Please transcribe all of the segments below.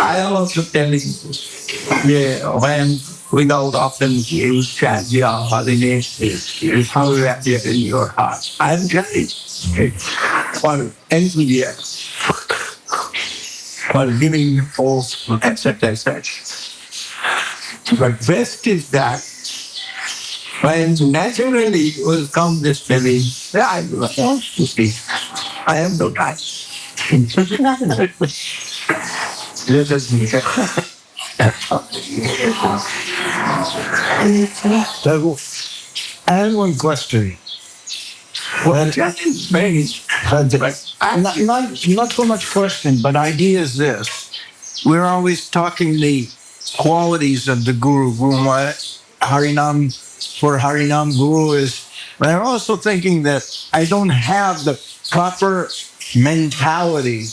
I also telling when we go often you chant your holiness is how you have it in your heart. I'm telling for enthusiasm, for giving false, etc., etc. But best is that when naturally will come this feeling, I want to see. I have no time. This is So, I have one question. well, that is very Not so much question, but idea is this. We're always talking the qualities of the Guru. Guru Harinam, for Harinam Guru is, but I'm also thinking that I don't have the proper mentality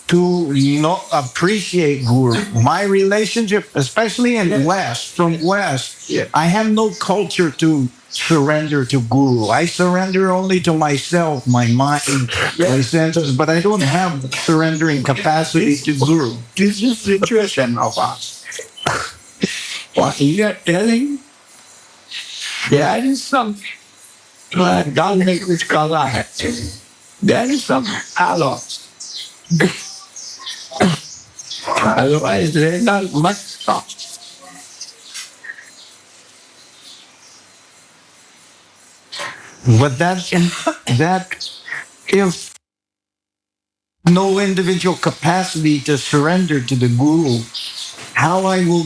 to not appreciate Guru. My relationship, especially in West, from West, I have no culture to surrender to Guru. I surrender only to myself, my mind, my senses, but I don't have the surrendering capacity to Guru. this is the situation of us. What you are telling, there is some don't make this color. There is some alloys. Otherwise, there is not much stuff. But that if no individual capacity to surrender to the Guru, how I will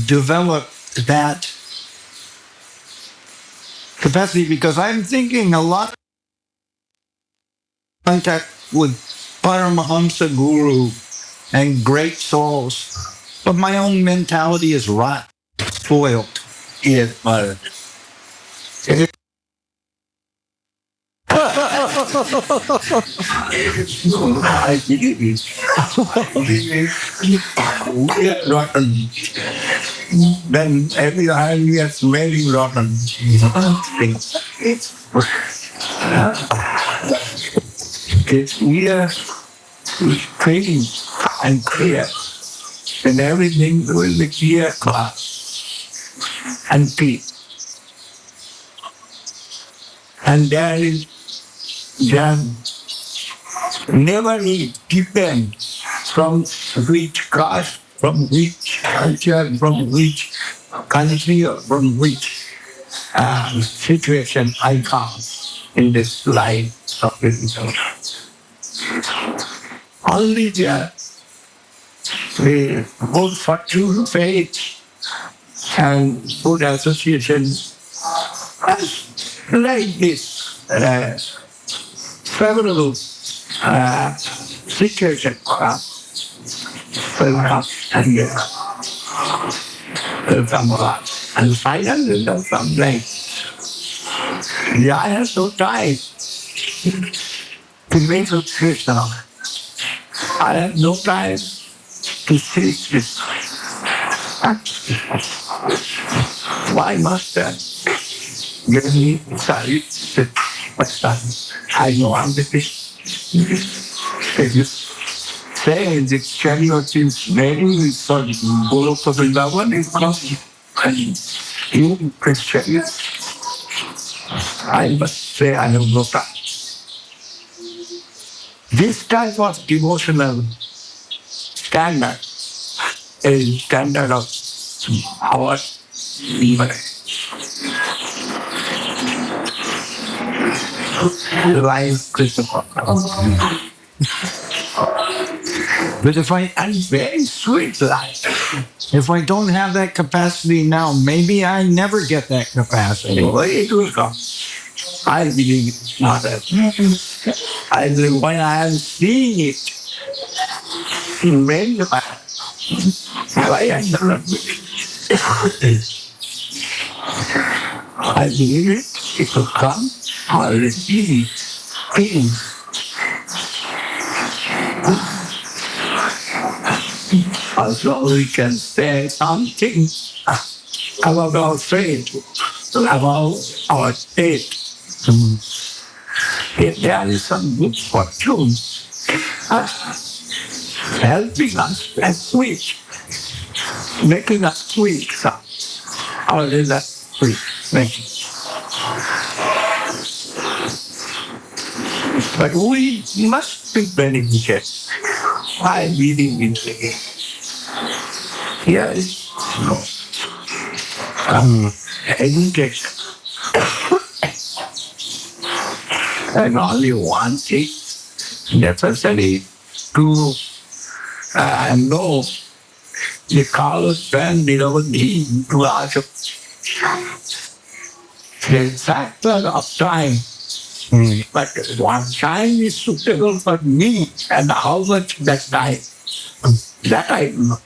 develop that capacity? Because I'm thinking a lot of contact with Paramahamsa Guru and great souls, but my own mentality is rot, spoiled. Yes, Maharaj. I believe it. We are rotten. Then every time we are smelling rotten things. It's we are clean and clear. And everything will be clear, and peace. And there is never depend from which caste, from which culture, from which country, or from which situation I come in this life of religion. Only the good fortune, faith, and good associations like this favorable situation for us will come and finally there's some place. I have no time to make a Krishna. I have no time to teach this. Why must I give me silence? I know I'm the fish. If you say the chariot is very sorry, Gaura-pratipada is not you Christians. I must say I have no time. This type of devotional standard is standard of our life. Life Christopher. But if I Very sweet life. if I don't have that capacity now, maybe I never get that capacity. Well, it will come. I believe it's not that. I believe when I am seeing it in many why I cannot believe it. I believe it will come. I will see it. Also, we can say something about our faith, about our state. if there is some good fortune helping us and sweet, making us sweet, how is that sweet? But we must be benefited by reading into it. Here is education. And only one thing necessary to know the colors and the devotees to ask the factor of time. But what time is suitable for me and how much that time? That I know.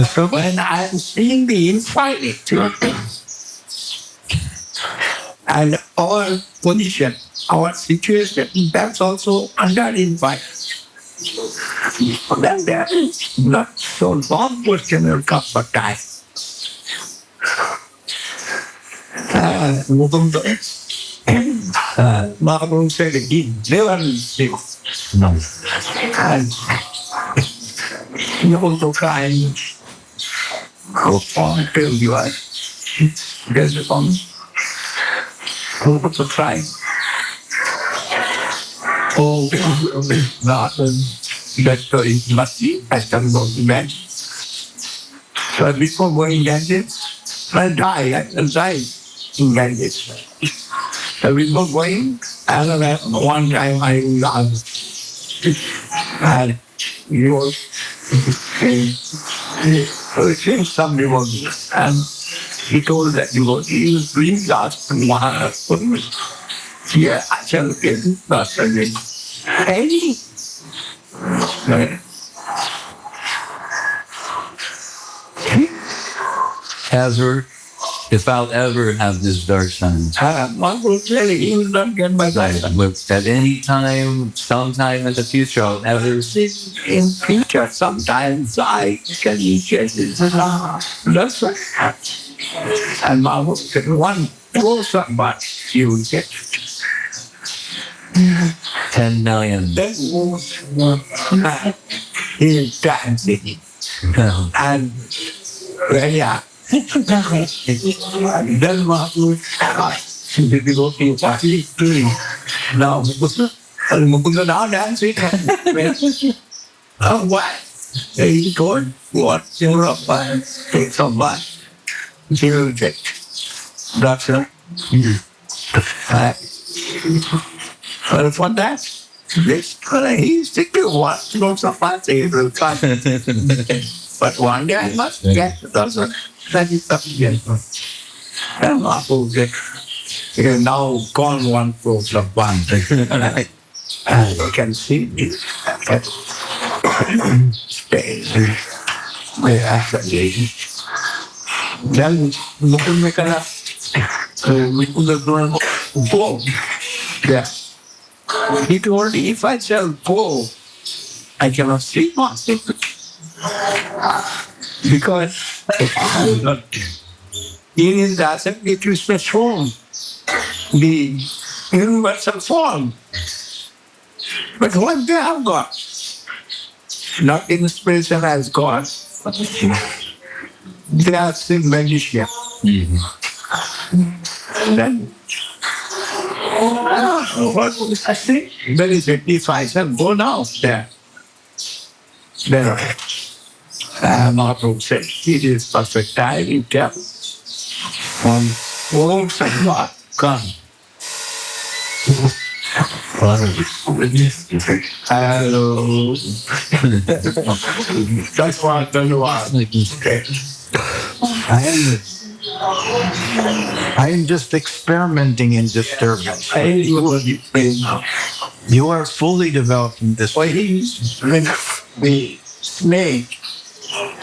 So when I'm seeing the infinite and our position, our situation, that's also under infinite. Then there is not so long question will come for time. Mahaprabhu said he never sleeps. And you also try and go on till you are get on. You also try. Oh, not that is messy. I can go to bed. So before going Ganges, I die. I die in Ganges. So before going, and one time I lost. And he was some devotees, and he told that devotee, please ask Mahaprabhu. Yeah, I shall get personally. Any? Ever, if I'll ever have this darshan, Mahaprabhu said he will not get my darshan. At any time, sometime in the future, I'll ever see. In future, sometimes I can get this. That's right. And Mahaprabhu said, one closer, but you will get 10 million. that is dancing. And yeah. Then Mahaprabhu said, the devotee actually doing. Now, Mukunda now dancing. What? He told what Gaura-Pratipada takes a lot. He will take. That's it. But for that, he's thinking what Gaura-Pratipada he will try. But one day I must get the dozen. That is something. And Mahaprabhu said, he has now gone one Gaura-Pratipada. And you can see it. Stay. Then Mukunda we could go. Yeah. He told me, if I shall go, I cannot sleep on it. Because in his darshan it is the form, the universal form. But what they have got, not inspiration as God, they are still magician. Then, what would I say? There is a device and go now there. There. Mahaprabhu said, it is perfect time in death. All say not come. Hello. That's what I don't know. I am just experimenting in disturbance. You are fully developed in this. The snake.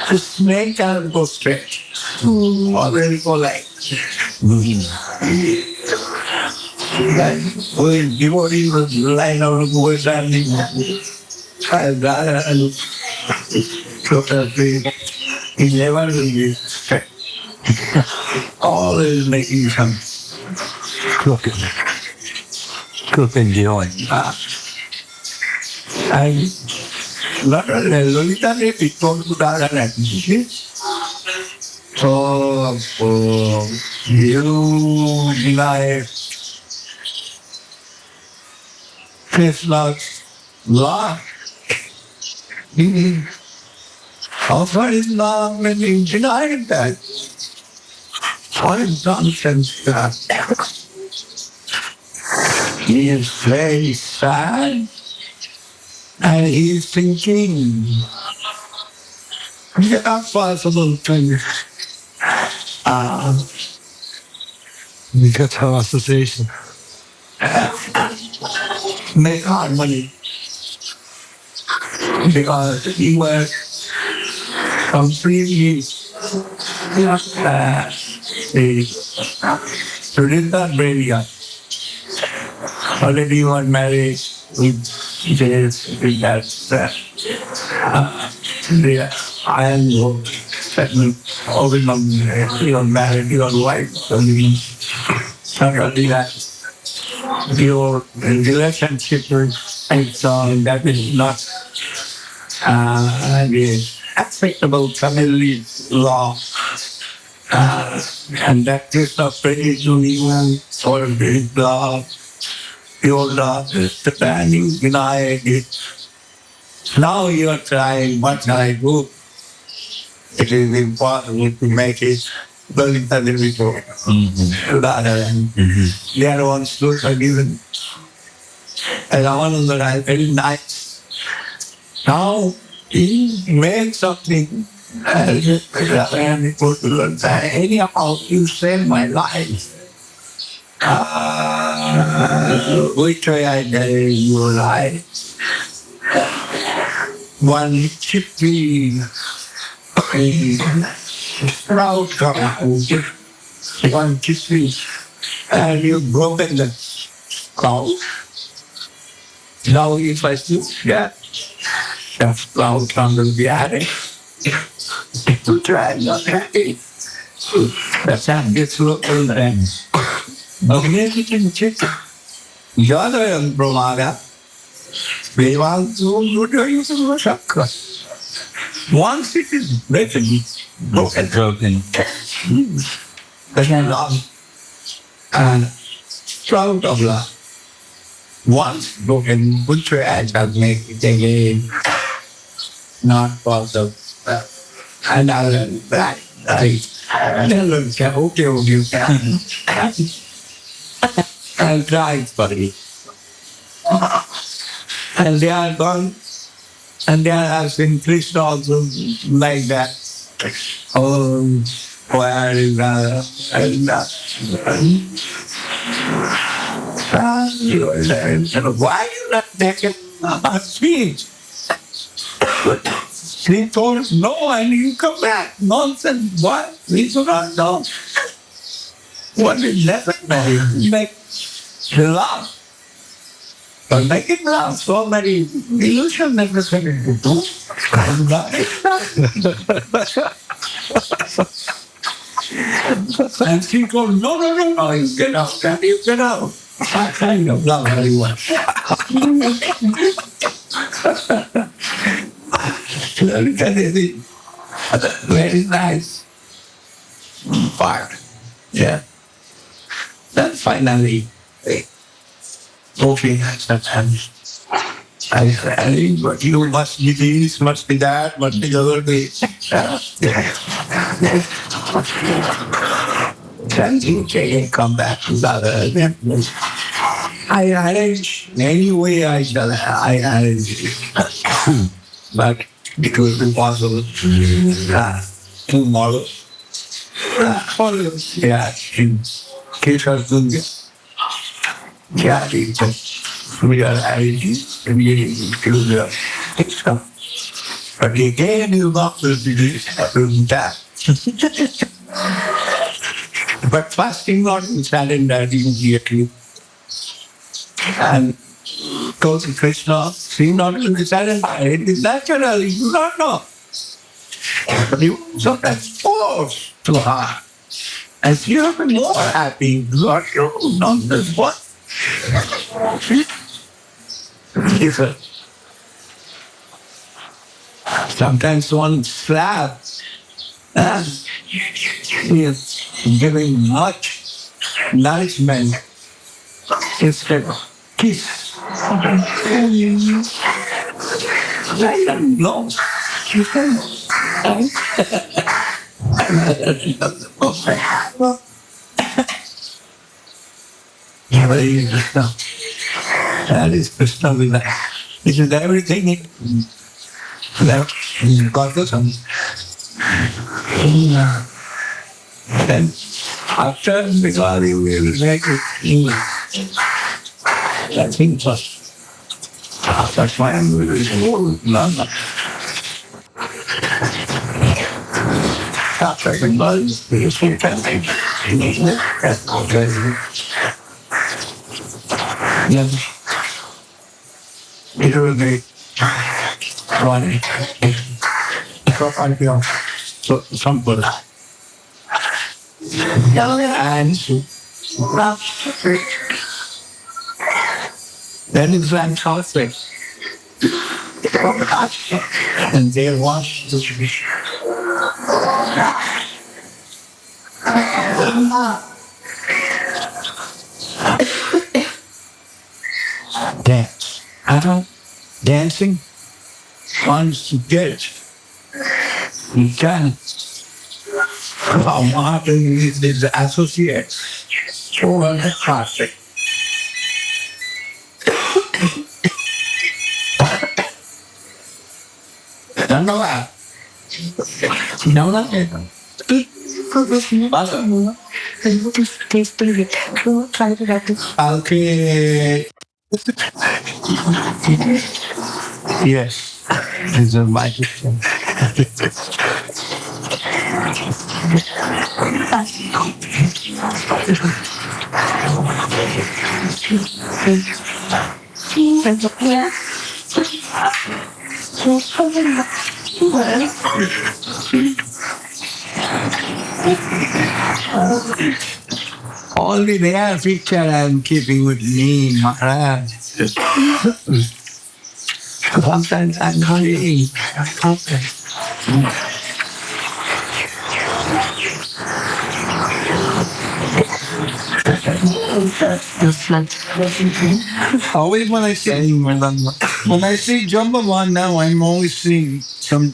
The snake cannot go straight. Already go like. When devotee was lying on the way standing, he never will be straight. always making some cooking doing. And Lolita Devi told Sundar, so you deny Krishna's law. He offered his law and he denied that. What is nonsense that? He is very sad and he is thinking, it's not possible to Because of association. make harmony because he was completely Tridandi brilliant. Already one marriage with this, with that, the iron rope, he was married, he was white, so he suddenly that your relationship with and that is not the acceptable family law. And that is not pretty to even for his law. Your law is the man you denied it. Now you are trying what I do. It is important to make it very individual. Rather than the other ones look are given. And I want to are very nice. Now he made something and it was anyhow you saved my life. Which way I gave your life. One chippy sprout come out. One chippy and you've broken the cloud. Now if I still get that cloud under the attic, to try not happy. That's how it gets looking and magnificent chicken. The other Brahmana, they want to do you chakra. Once it is broken. Then love and proud of love. Once broken, which I can make it again. Not possible. And I learned that. I learned that, okay, you can. I'll try, buddy. And they are gone. And there has been Krishna also like that. Oh, where is that? Why you not taking my speech? He told us, no, and you come back. Nonsense. What? We do not know. What is that? Make the love. But making love, so many illusion necessary to do. And she goes, no, you get out, you get out. I kind of love everyone. Very nice part. Yeah. Then finally, okay, I think but you must be this, must be that, must be the other way. Then you can come back to the other. I arrange any way I arrange it. But it will be possible tomorrow. Yeah, in case of India. Yeah, we are arranging to the stuff. But again, you not will be doing that. But fasting not decided that immediately. And told Krishna, see not decided that it is natural, you do not know. But you sometimes force too hard. And you're more happy. You are not this one. Sometimes one slap is giving much nourishment instead of kiss. I don't know. You can. That is Krishna Lila. This is everything in Kolkata. Then after Bigari, we will make it English. That's English. That's why I'm really Lama. After Bigari, we will translate in English. Yes. It will be running. So, somebody. And then it's fantastic. And they want to be dance. Dancing wants to get you can. Mahaprabhu is his associate. So fantastic. Don't know that. You know that? Okay. Yes. It's a microphone. Only their picture I'm keeping with me, Maharaj. Sometimes I'm hurrying. Always when I see Jumbavan now, I'm always seeing some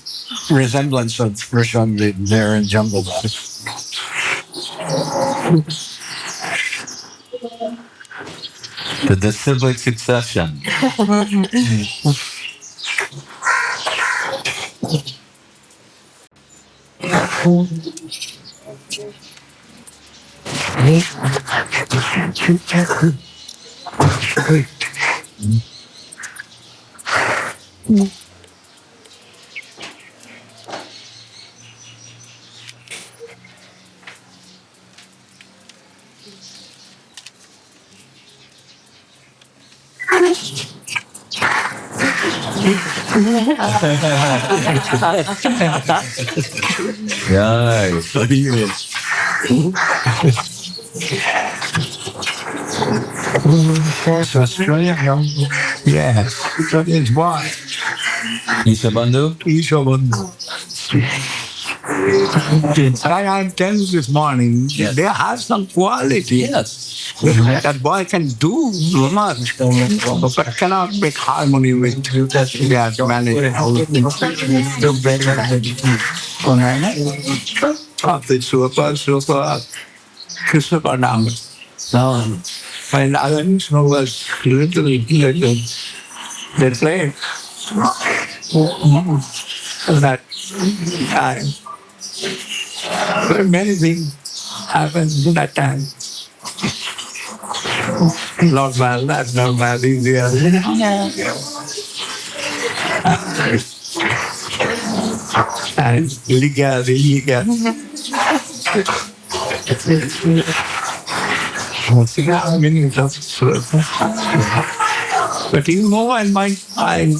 resemblance of Rishabh there in Jumbavan. The disciplic succession. Nice. Australia? Yes. It's what? Ishabandhu? I tell you this morning, Yes. they have some quality. Yes. That boy can do so much, but cannot make harmony with their humanity. Krishna Purnima. And others was literally they played that time. But many things happened in that time. Not bad, that's not bad easier. And legal. But you know, in my mind,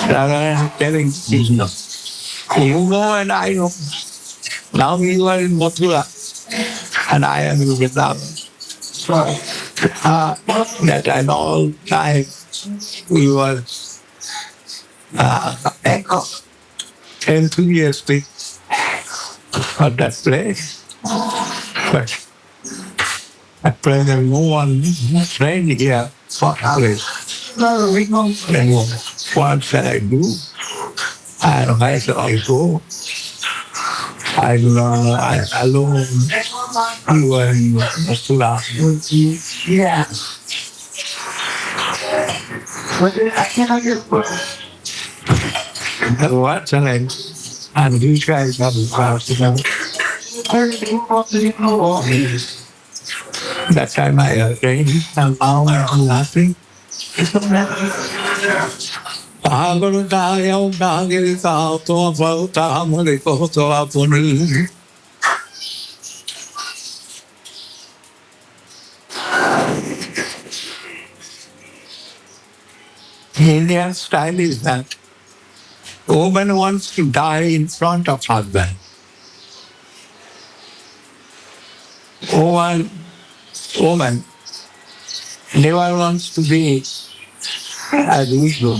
I'm telling you know, and I know Now we were in Mathura and I am in Vrindavan. So that time all time we were enthusiastic for that place. But at present no one trained here for others. And what shall I do? And why shall I go? I do not know. I alone. You are in Mathura. Yeah. And what shall I do? And these guys have the power to know. That time I trained and now I'm laughing. Indian style is that woman wants to die in front of husband. Woman never wants to be as usual.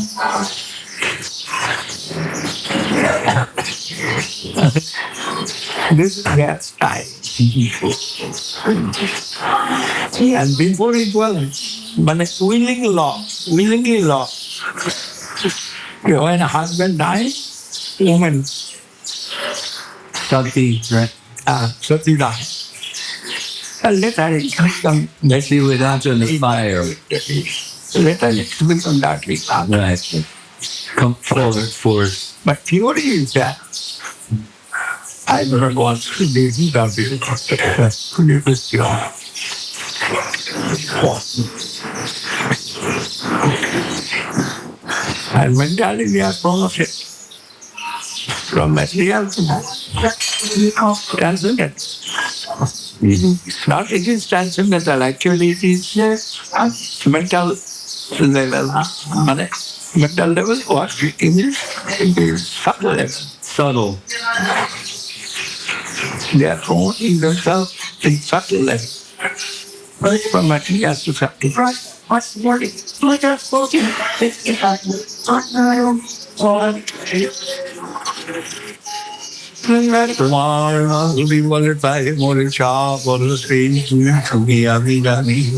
This is their style. And before it was, but it's willingly lost. When a husband dies, woman Sati, right? Sati dies. And later it becomes She was after the fire. later it becomes that we Right. Come forward force. But theory is that I don't want to be W. And mentality are promoted from material to transcendental. It's not it is transcendental, actually it is mental level. Mental level or it is subtle level. Subtle. They are promoting themselves in subtle level. From material to subtle. What's the word? Like I've spoken. We wanted by him on the job, on the street, to be a Vidani.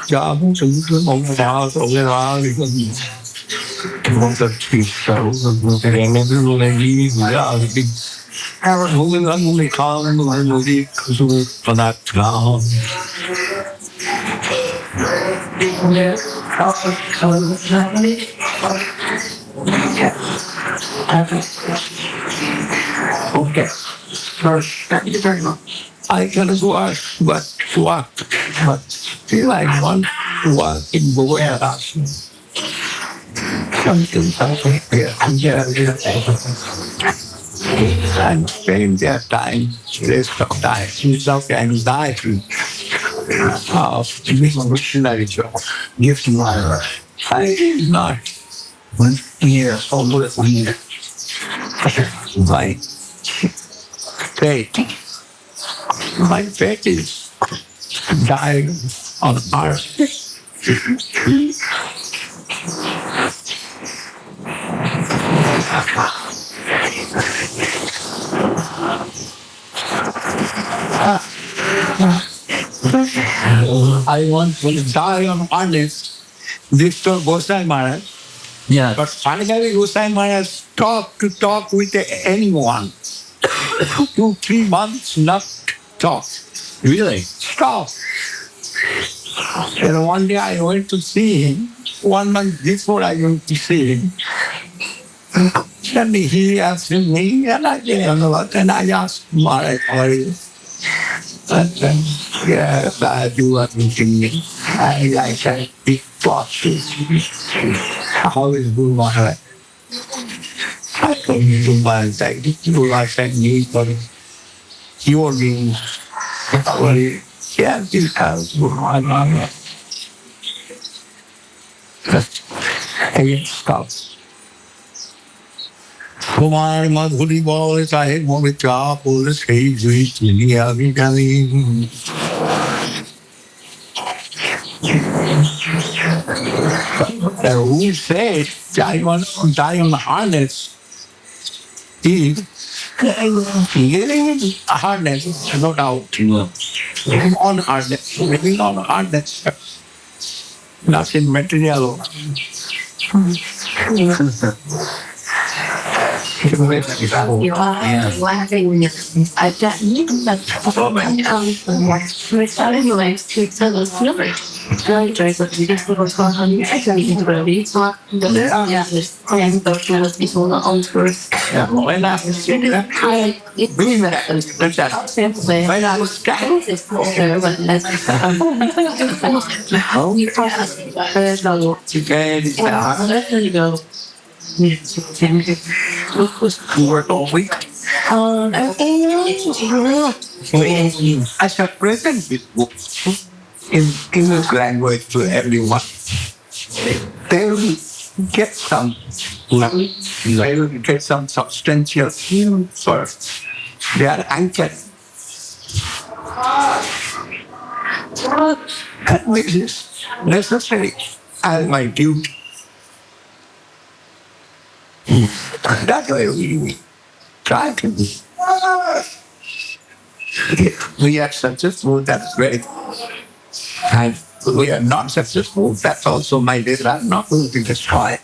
Job to the moment house of the house. The tree shows and never really leave without a big Aaron moving only calling the movie for that town. Okay. First, thank you very much. I can work, but feel I want to work in the warehouse. And spend their time, rest of time, without anxiety of doing missionary job. Give to my I did not 1 year, almost 1 year. My faith. My faith is dying on earth. I want to die on honest. This told Gosai Maharaj. Yeah. But finally, Gosai Maharaj stopped to talk with anyone. 2-3 months not talk. Really? Stop. And one day I went to see him. 1 month before I went to see him. Suddenly he asked me, and I didn't know what. And I asked Maharaj, how are you? And then, yes, I do everything. I like a big boss. How is Guru Maharaj? I told you to buy that. You like that need for your being. Yeah, this house Guru Maharaj. Again, stop. Kumar Madhuri Bol Sahib Movicha Police Dunia Vidali. Who said Diamond Harness is living harness, no doubt. Living on harness, nothing material. You are laughing when I've gotten that anyway, to tell us numbers. Very joyful. You just what's going on. I can't even go to eat. Yeah, this and those people on tours. When I was sitting there, I bring that. When I was standing, work all week. I shall present this book in English language to everyone. They will get some, they will get some substantial first. They are anchored. And which is necessary as my duty. That way we try to be. We are successful, that's great. And we are not successful, that's also my desire, not to be destroyed.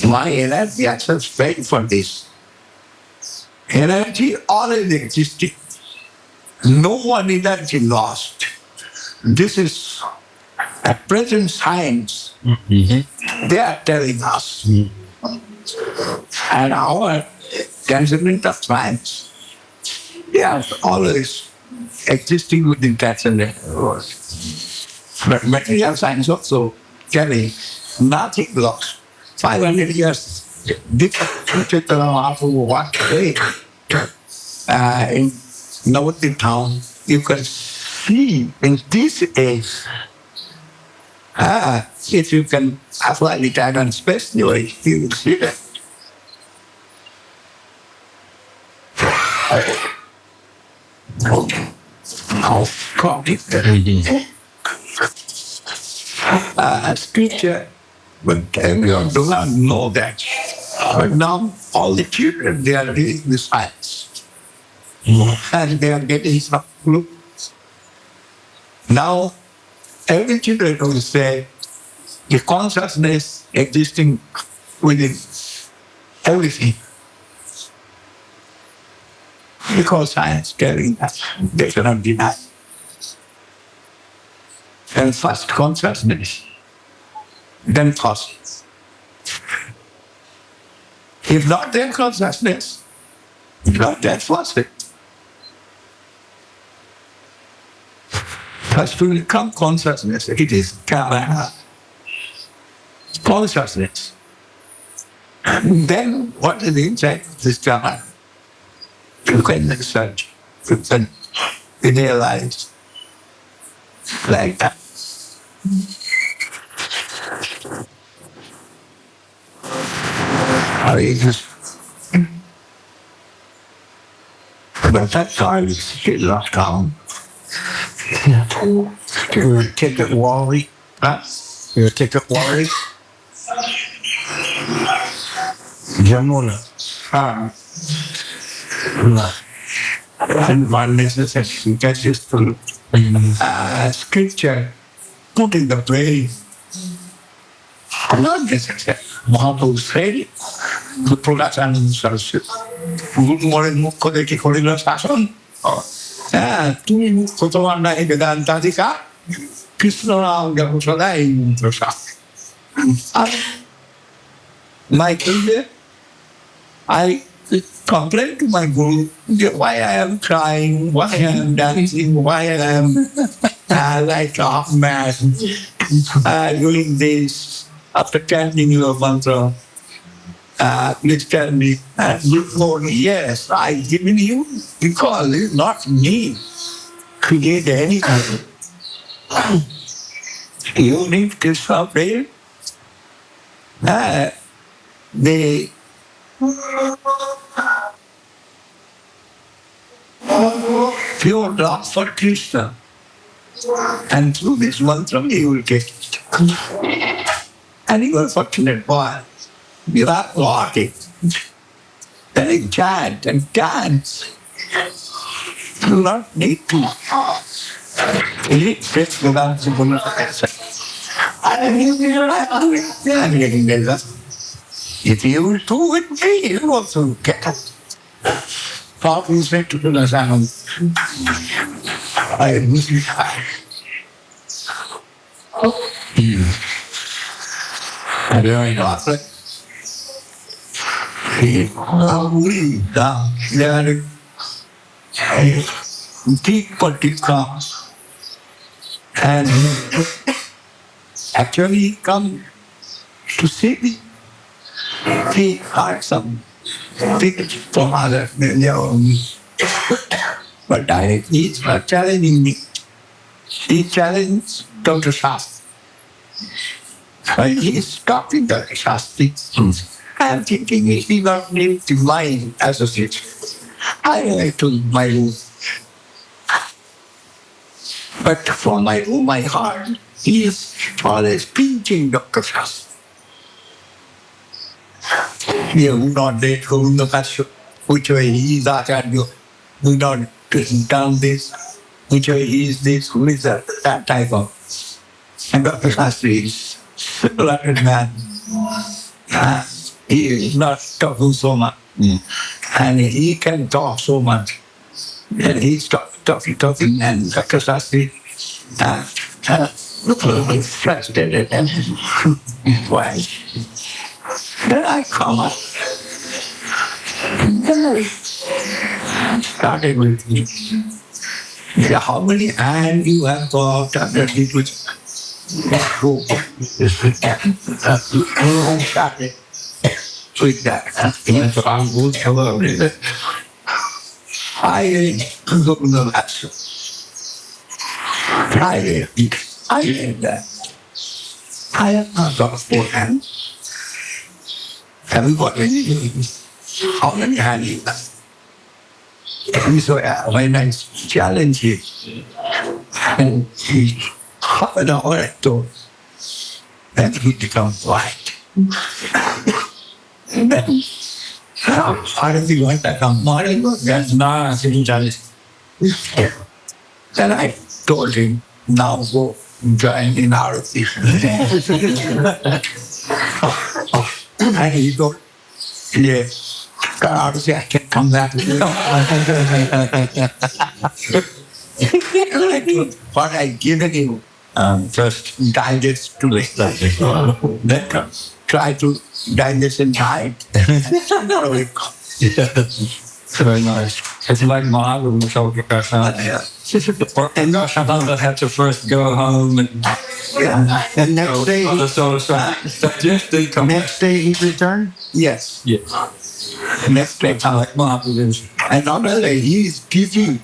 My energy access paid for this. Energy already existed. No one energy lost. This is a present science. They are telling us. And our transcendental science, they are always existing within transcendental world. But material science also telling nothing lost. 500 years, this Chaitanya Mahaprabhu one day in Nabadwip town, you can see in this age, if you can apply the time and space, you will see that. How complicated. Scripture, but everyone do not know that. But now all the children, they are reading the science. And they are getting some clue. Now, every children will say, the consciousness existing within everything. Because science telling us, they cannot deny. And first consciousness, then thoughts. If not then consciousness, not that was it. First to become consciousness, it is consciousness. And then what is inside this Kama? You can research, you can realize like that. But that time is still not gone. You're a ticket Wally. You're a ticket Wally. Jamuna. And one necessary that is to scripture put in the way. Not necessary. Mahaprabhu said it. The production Saraswat. Good morning, Mukhodeki Kolila Sason. তুমি তোমার নাই বেদান্তাধিকা কৃষ্ণ রাম সদাই প্রসাদ my Guru, I complain to my Guru why I am crying, why I am dancing, why I am like a half man doing this after chanting your mantra. Please tell me. And you told me, yes, I given you because it's not me create anything. You need to stop it. They pure love for Krishna. And through this mantra, he will get it. And he was fortunate boy. Without walking. Then he chant and dance. You don't need to. He fits without the I'm getting there. If you will do it, you will also get it. Father said to the sound, I am very not. He will down there. Deep particular. And actually he come to see me. He had some things from other, but he's not challenging me. He challenged Dr. Shastri. And he's talking to Dr. Shastri. I'm thinking he not need to mind associate. I went to my room. But from my room, my heart, he is always pinching Dr. Shastri. You not let Govinda Maharaj, which way he is Acharya, you not done this, which way he is this, who is that type of. And Dr. Shastri is a learned man. He is not talking so much. And he can talk so much. And he's talking, and Dr. Shastri frustrated and why? Then I come up. Then I started with him. How many hands you have got under the started with that. I go to the master. I did that. I have not got 4 hands. Have you got any? How many hands you have? So when I challenge him, and he hovered over it to, then he becomes white. And then, how does he want that come? That's not Sri Chaitanya. Then I told him, now go join in Arati. And he told, yes, Arati, I can come back. What I given him, first digest to it. Then try to digest in time. Very nice. It's like Mahaprabhu told Kolkata. And Nabadwip had to first go home and next day, next day he returned? Yes. Yes. Next day, Like Mahaprabhu. and not only he is giving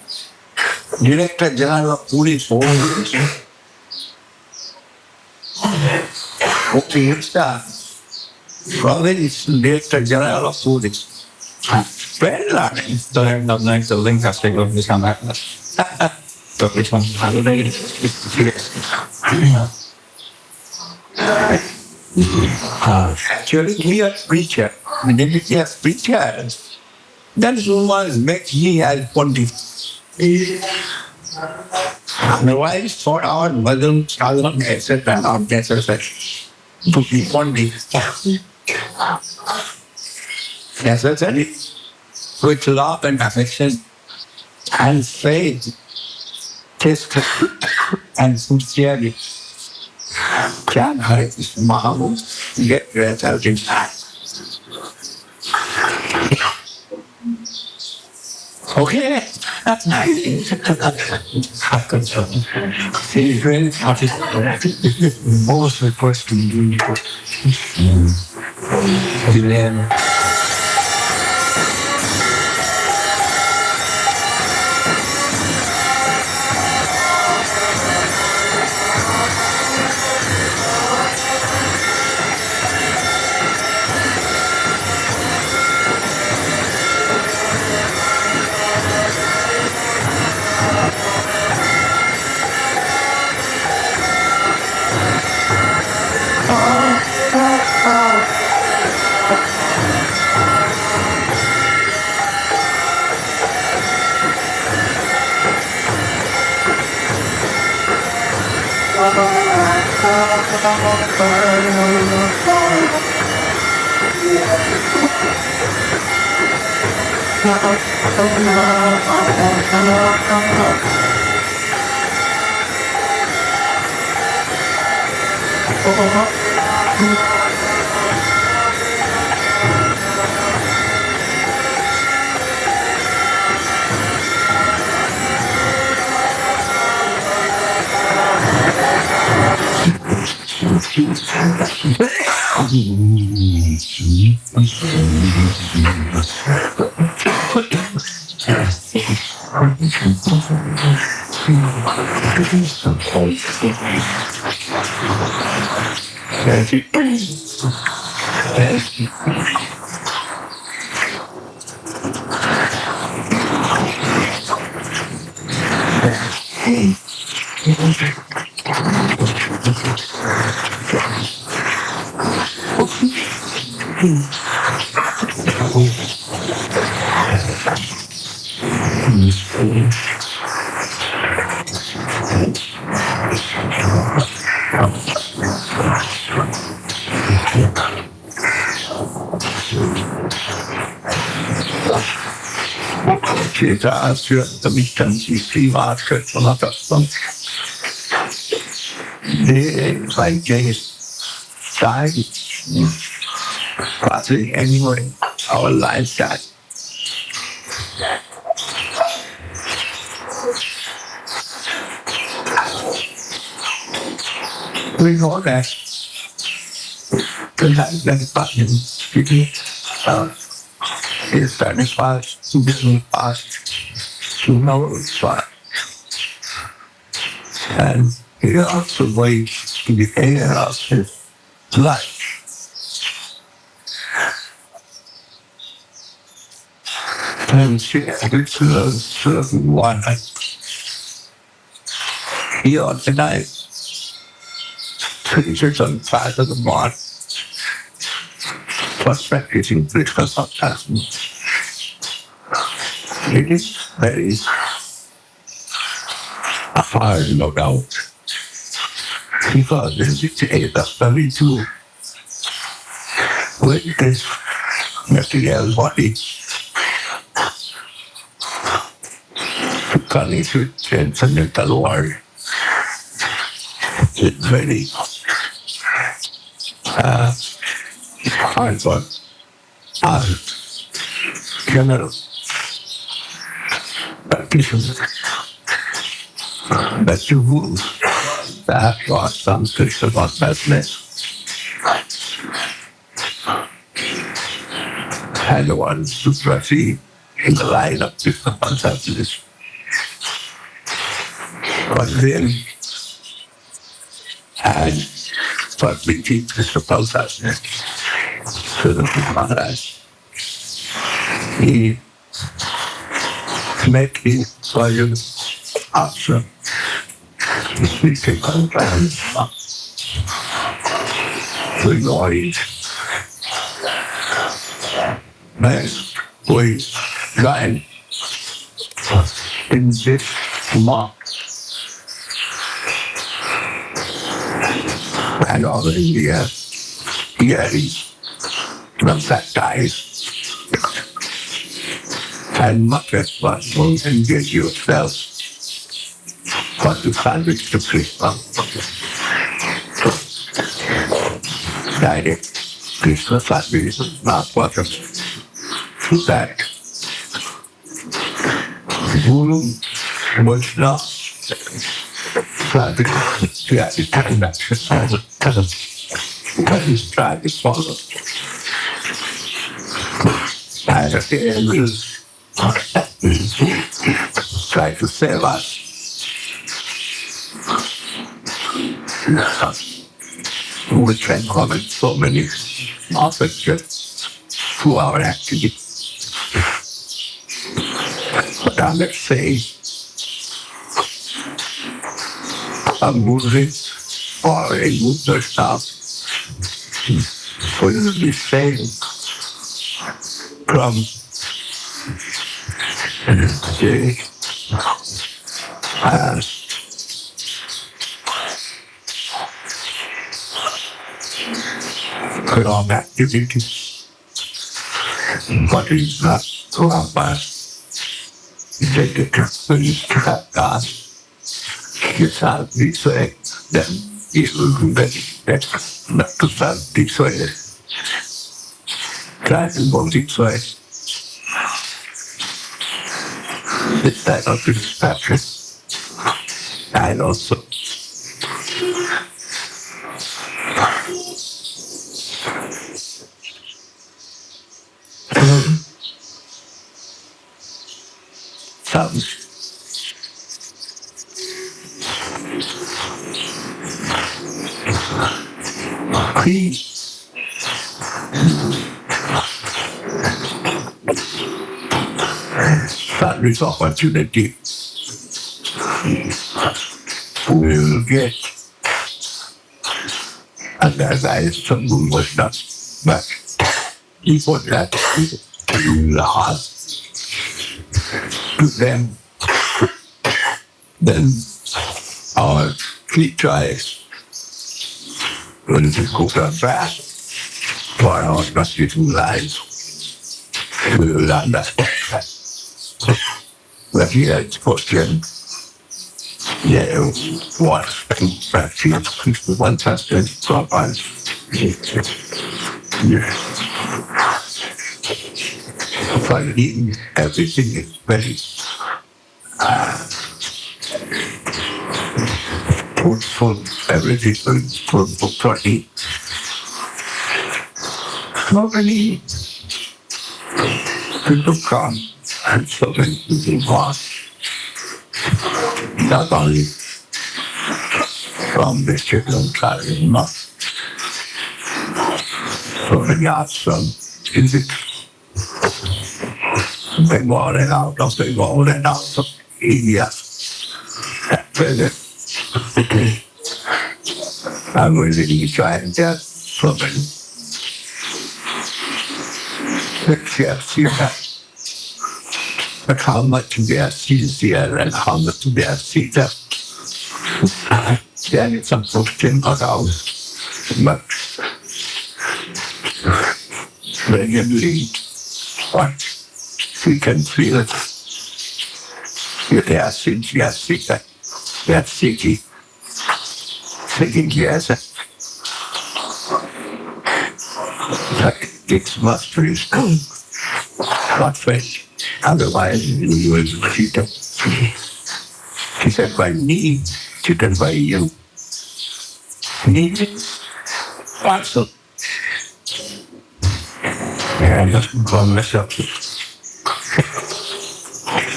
Director General of Police for okay, Govinda is Director General of Police. Very large. So I'm not next to link us to go to come back. So which one? Actually, he is preacher. When he is preacher, that is one makes he as Pandit. Otherwise, for our Muslim, Sadhan, etc., not necessary to be Pandit. Necessary with love and affection and faith, taste and sincerity. Can hurt this Mahaprabhu get result in that. Okay, that's nice. He's really most requesting you. Like died, passing anyway, our lives died. We know that the life that passes, is satisfied, to be past, to know it's fine. And he also waits to the air of his life. And she gets a certain one. He organized teachers on the side of the mark for practicing Krishna consciousness. It is very hard, no doubt, because in the age of 32, with this material body, coming to transcendental world, it's very hard for us, general practitioners, that you move that was some Krishna consciousness. And the ones who proceed in the line of Krishna consciousness. But then, and for meeting Krishna consciousness, Govinda Maharaj, he met him for his ashram, speaking on Paramahamsa, to avoid mass we join in this month. And all the years from that time, and much as possible engage yourself for the service to Krishna. Direct Krishna service is not possible. To that, Guru was not trying to but he's trying to follow. And at the end, he's trying to save us. We can comment so many objects to our activity. But I'm not saying I'm moving or a mover stuff. What is this saying from the wrong activity. But it's not so bad. Take it to that God. It's not this way. Then it will be better not to start this way. Try to go this way. This type of distraction. And also some peace. That is opportunity will get, and as I some was not, but people that lost to them, then our three tribes will go fast for our constitutional lives. We will understand that. But here it's question. Yeah, what practice one husband from us. Finally, everything is very fruitful, everything is fruitful for me. So many people come and so many people lost. Not only from the children carrying much, so many ashram in it. They walling out of India. I'm really trying to so many 6 years here. But how much they are sincere and how much they are sincere. There is some question about but when you lead what we can feel it. They are sincere, they are seeking yes. It must be not faith. Otherwise, we will cheat them. She said, by me, cheated by you. Need also. Yeah, I just call myself.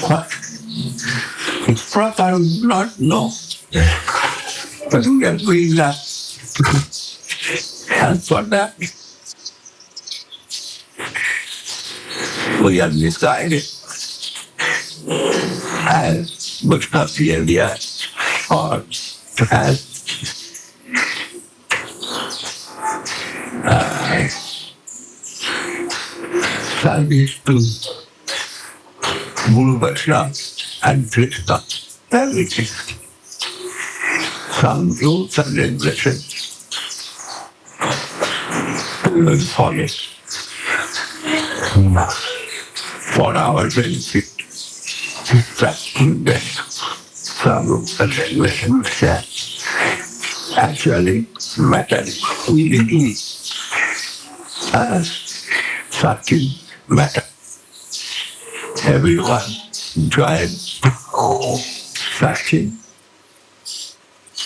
But it's what I would not know. But we can bring that. And for that, we have decided as much as the idea or as service to Guru Vaishnava and Krishna. Everything. Some rules and regulations. We will follow. For our benefit, that some rules and regulations actually matter. We need as such matter. Everyone drives such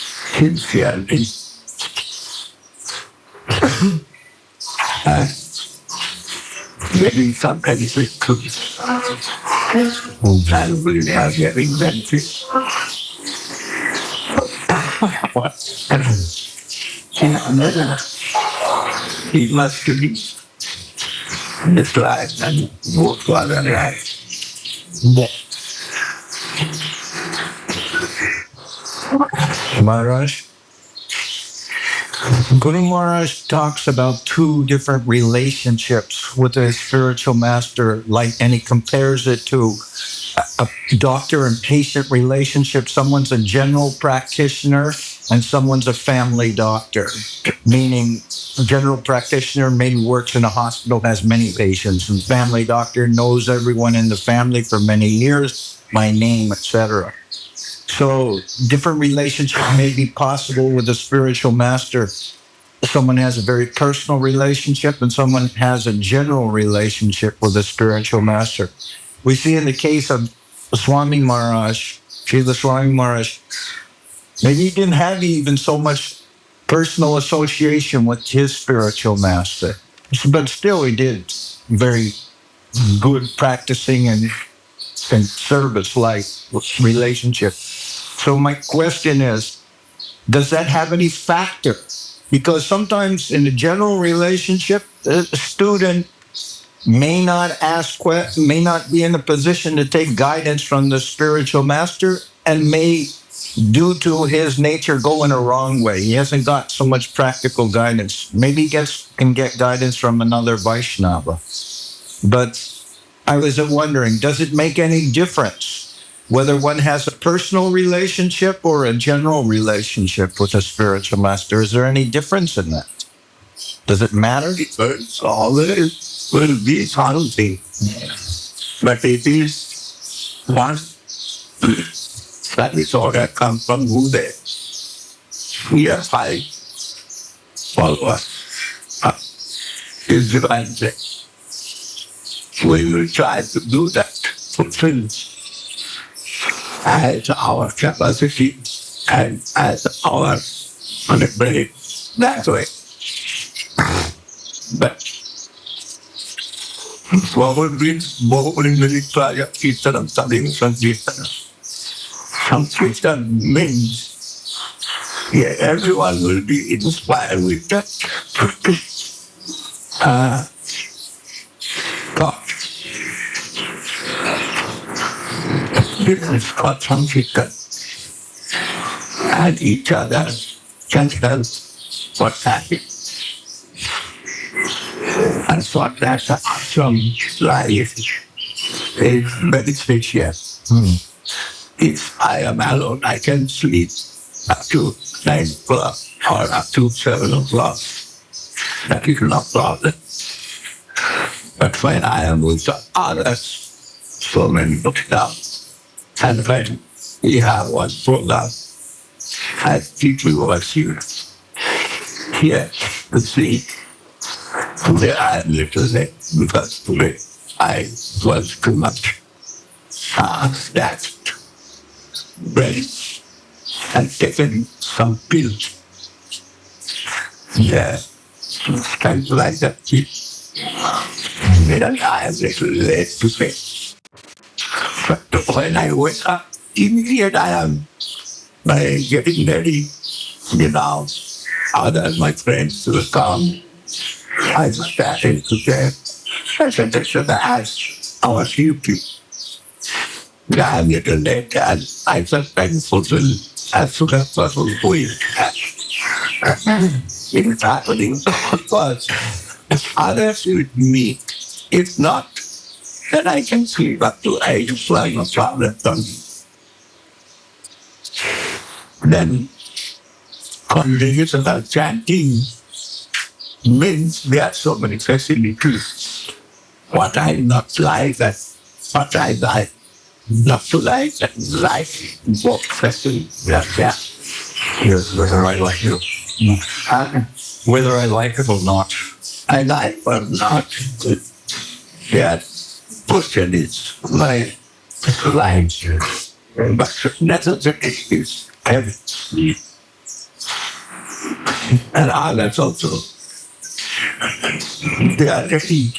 sincerely and getting some benefit to it. And we are getting benefit. He must be this life and work for other life. Maharaj. Guru Maharaj talks about two different relationships with a spiritual master, and he compares it to a doctor and patient relationship. Someone's a general practitioner and someone's a family doctor, meaning a general practitioner maybe works in a hospital, has many patients, and family doctor knows everyone in the family for many years, by name, etc. So different relationships may be possible with a spiritual master. Someone has a very personal relationship and someone has a general relationship with a spiritual master. We see in the case of Swami Maharaj, Srila Swami Maharaj, maybe he didn't have even so much personal association with his spiritual master, but still he did very good practicing and service-like relationship. So my question is, does that have any factor? Because sometimes in a general relationship, a student may not may not be in a position to take guidance from the spiritual master and may, due to his nature, go in a wrong way. He hasn't got so much practical guidance. Maybe he can get guidance from another Vaishnava. But I was wondering, does it make any difference whether one has a personal relationship or a general relationship with a spiritual master? Is there any difference in that? Does it matter? It's always will be something. But it is one that is all that comes from Buddha. We are five followers of his divine grace. We will try to do that, fulfill as our capacity and as our ability that way. But what would be more in the Praja Kirtanam studying Sankirtana? Sankirtan means everyone will be inspired with that thought. This is called Sankirtan. And each other can tell what's happening. And so that's some life is meditation. If I am alone, I can sleep up to 9 o'clock or up to 7 o'clock. That is no problem. But when I am with others, so many look down. And when we have one program, I people was here to see. Today I am little late because today I was too much that brain and taken some pills. Yeah, kind of like that. Then I am little late to bed. But when I wake up, immediately I am getting ready, other my friends will come. I started to them. I said, they should ask our duty. I am little late and I felt thankful as soon as possible doing that. It is happening because others with me, if not, then I can sleep up to 8 o'clock, no problem. Then congregational chanting means there are so many facilities. What I not like that, what I like not to like both facilities. Yes, whether I like it. Whether I like it or not. I like or not. That question is my life. But necessity is heaven. And others also. They are ready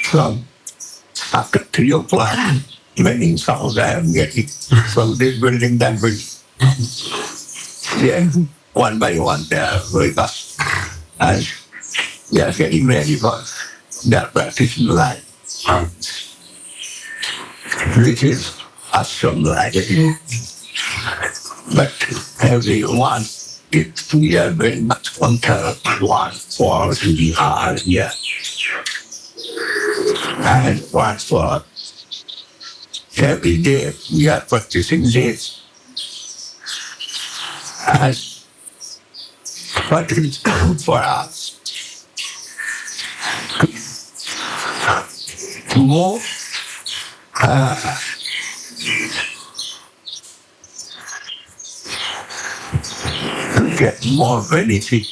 from after 3 o'clock. Many sounds I am getting from this building, that building. Yeah, one by one they are going up. And they are getting ready for their practice in life. Which is awesome life. But everyone we are very much concerned one for the hard, and one for every day we are practicing this. And But it's good for us to more to get more benefit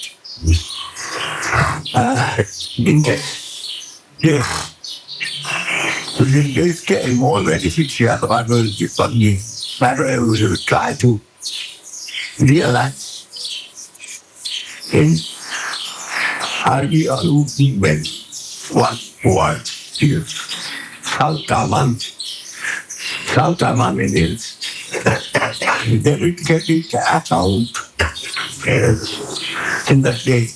in this. Yes. In this getting more benefit, you have to try to realize in how you are losing when one word is Saltaman. Saltaman means they will get it out in the day.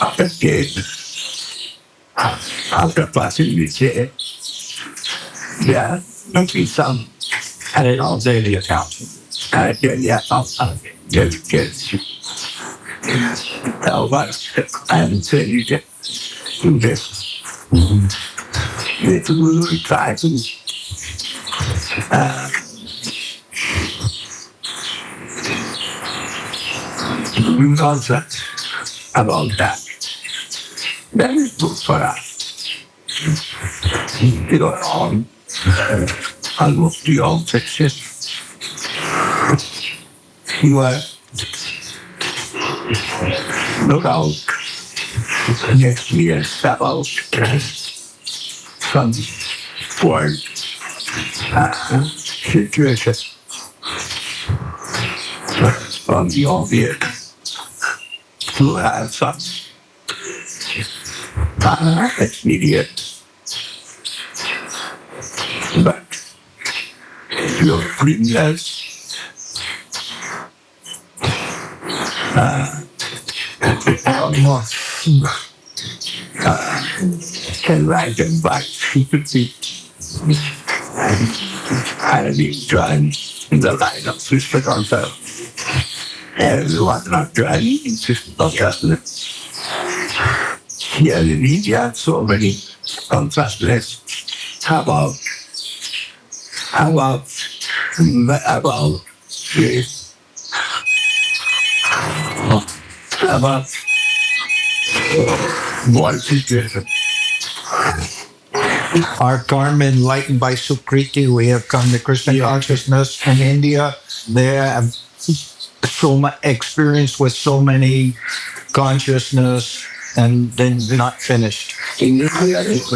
After day, after passing the day, yeah, maybe some And it all daily account. yeah, get I'm saying you get do this. You really try to concept about that. That is good for us. You know, almost the old success. You are look out next year, step out from work situation from the obvious to have some immediate, but your previous can write and back secretly and be joined in the line of sister concept. Everyone not joining in sister consciousness. Here in India, so many consciousness. How about this? About what situation? Our karma enlightened by Sukriti, we have come to Krishna consciousness in India. They have so much experience with so many consciousness and then not finished. In India, it's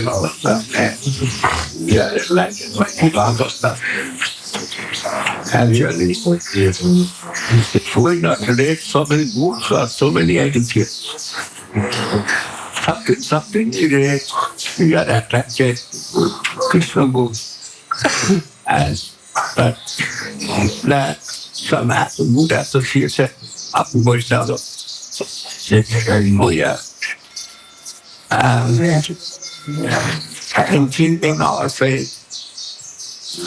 actually, we're not today, so many books, so many agencies. Something today, we got attracted Krishna books. And but that some Buddha association up to Vaishnava. Oh yeah. And keeping our faith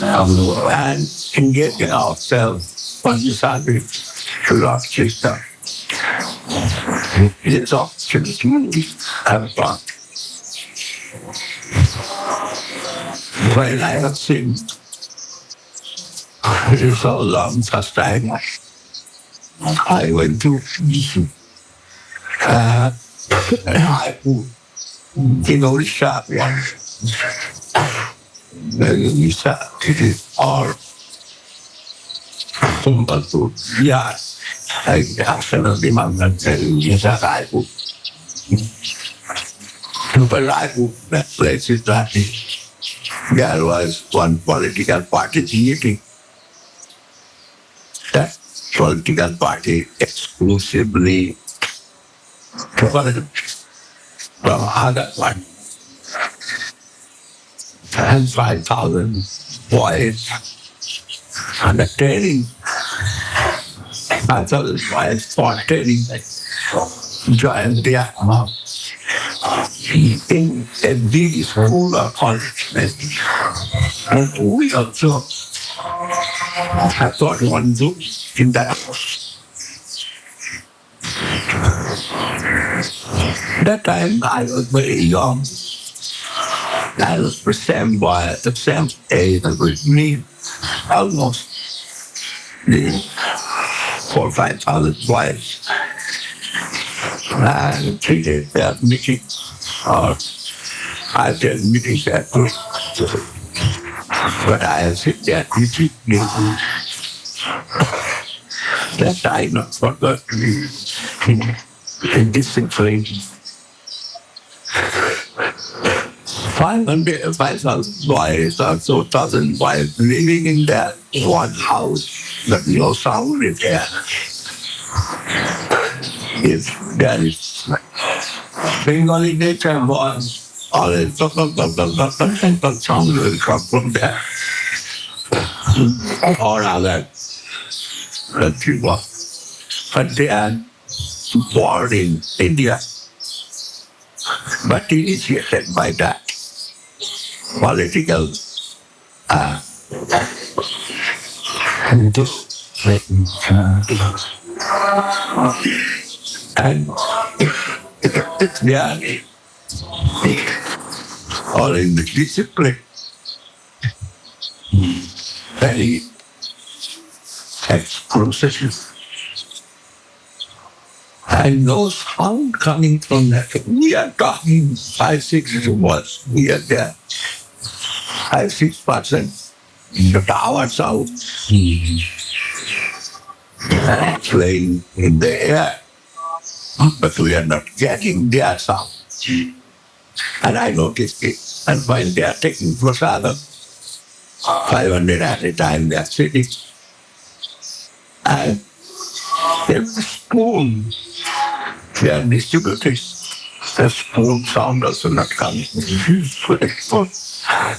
and engaging ourselves on the service to Lord Krishna. It is opportunity to have fun. When I have seen it is so long such time, I went to in Odisha, Odisha, it is all yes, I absolutely remember that that place is that there was one political party meeting. That political party exclusively from other one. And 5,000 boys and the training. 5,000 boys for training. Join the in a big school of punishment. And we also I thought one do in that house. That time I was very young. I was the same boy at the same age with me, almost. 4,000 or 5,000 wives. And 3 days they are meeting, or 5 days meeting there. But I have seen that meeting that I not forgot to be in discipline. 5,000 wives or so 1,000 wives living in that one house, but no sound is there. If there is Bengali nature was always sound will come from there. Or other people. But they are born in India, but initiated by that political and they are all in the discipline. Very exclusive. And no sound coming from that. We are talking 5-6 words. We are there. 5-6% the tower sound playing in the air. But we are not getting their sound. And I noticed it. And while they are taking prasada, 500 at a time they are sitting. And there is a spoon. They are distributing. The spoon sound also not coming.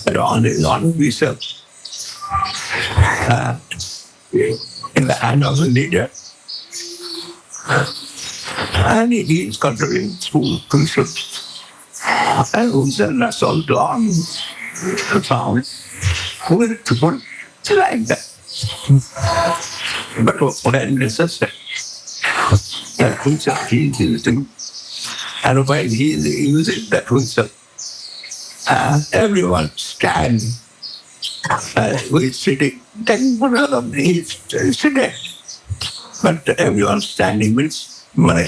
But on we sell. In the hand of the leader. And he is controlling spoon principles. And who said that's all gone. The sound. Who is it like that? But when necessary, that principle he is using. And when he is using that principle, everyone standing. Who is sitting, then one of them is sitting. But everyone standing means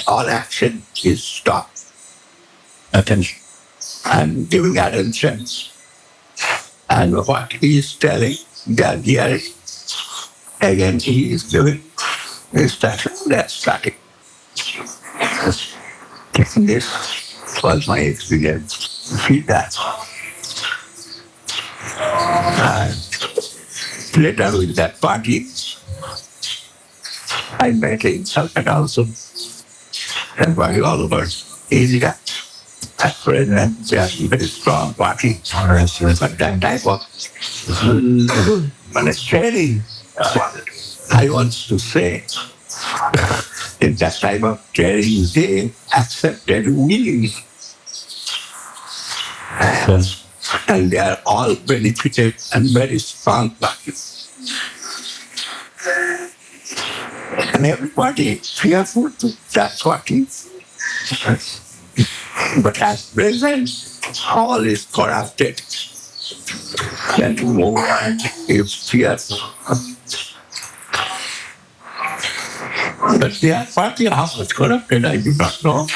all action is stopped. Attention. And giving attention. And what he is telling, they are hearing. Again, he is giving instruction, that's static. This was my experience. See that. And later with that party, I met in Calcutta also. And by all over Asia. At present, they are very strong party. But that type of training, I want to say, in that type of training, they accepted willingly. And they are all benefited and very strong parties. And everybody is fearful to that party. But at present, all is corrupted. And more is fearful. But their party house was corrupted, I do not know.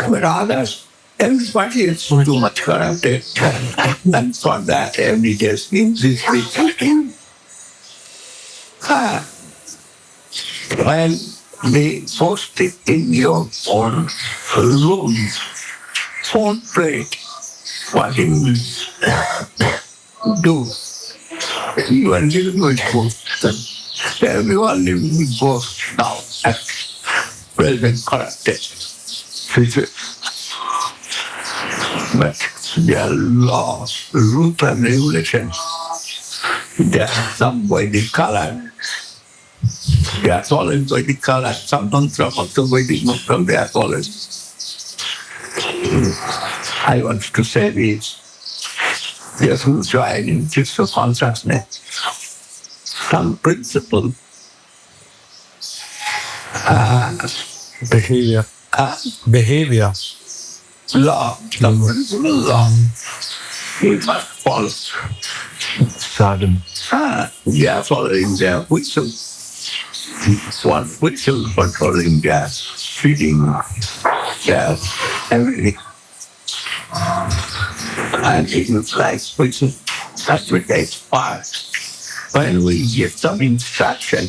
But others, everybody is too much corrupted. And for that, every day seems this repeating. When they post it in your own room, phone plate, what do you do? You are living with both. Everyone living with both now at present corrupted. But there are laws, rules and regulations. There are some Vedic color. They are following Vedic color. Some don't trouble to Vedic Muslim, they are following. I want to say this. Yes, who join in just of consciousness. Some principle. Behavior. Law. The principle law. He must follow. Sadhana. We are following their wisdom. One wisdom controlling their feeding, their everything. And it looks like wisdom. That's what they spark. When we get some instruction,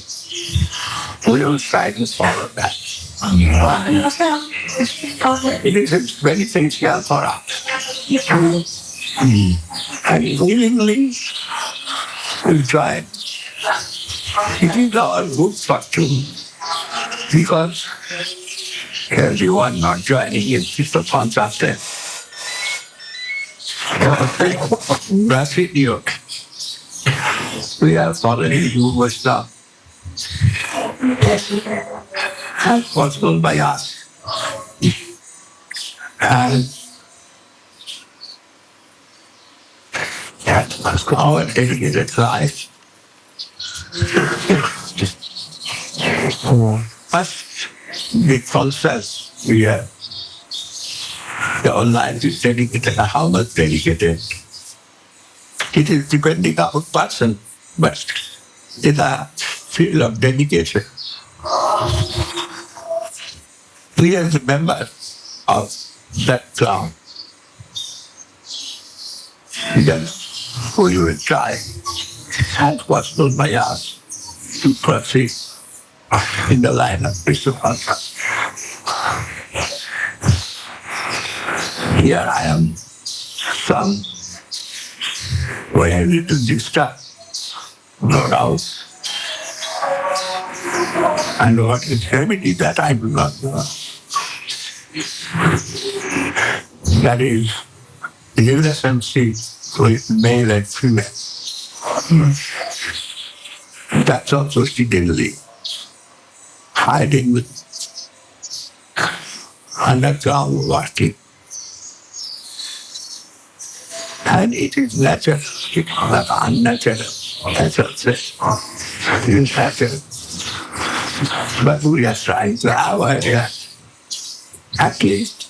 we will try to follow that. It isn't very essential for us. And willingly, we try. It is our good fortune because everyone not joining is just a concept. That's it, you. We are following who was done. That's what's done by us. And that was our dedicated life. First, the process we have. Your life is dedicated. How much dedicated? It is depending on the person, but in a field of dedication. We are the members of that cloud. Yes, we will try. That's what's done by us to proceed in the line of Krishna. Here I am, some ready to discuss, no doubt. And what is remedy that I do not know. That is the relationship with male and female. That's also steadily hiding with underground working. And it is natural, it's not unnatural. That's what it says. It's natural. But we are trying to have idea. At least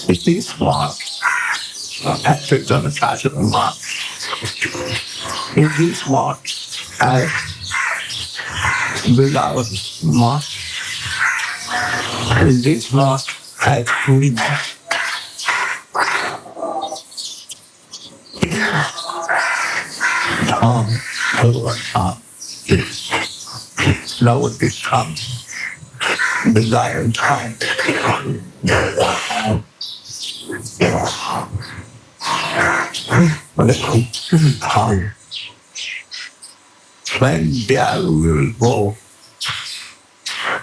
it is small. Aspects on the side of the mark. In this mark, I build our mark. In this mark, I fully mark. Now it becomes desired time. When there we will go,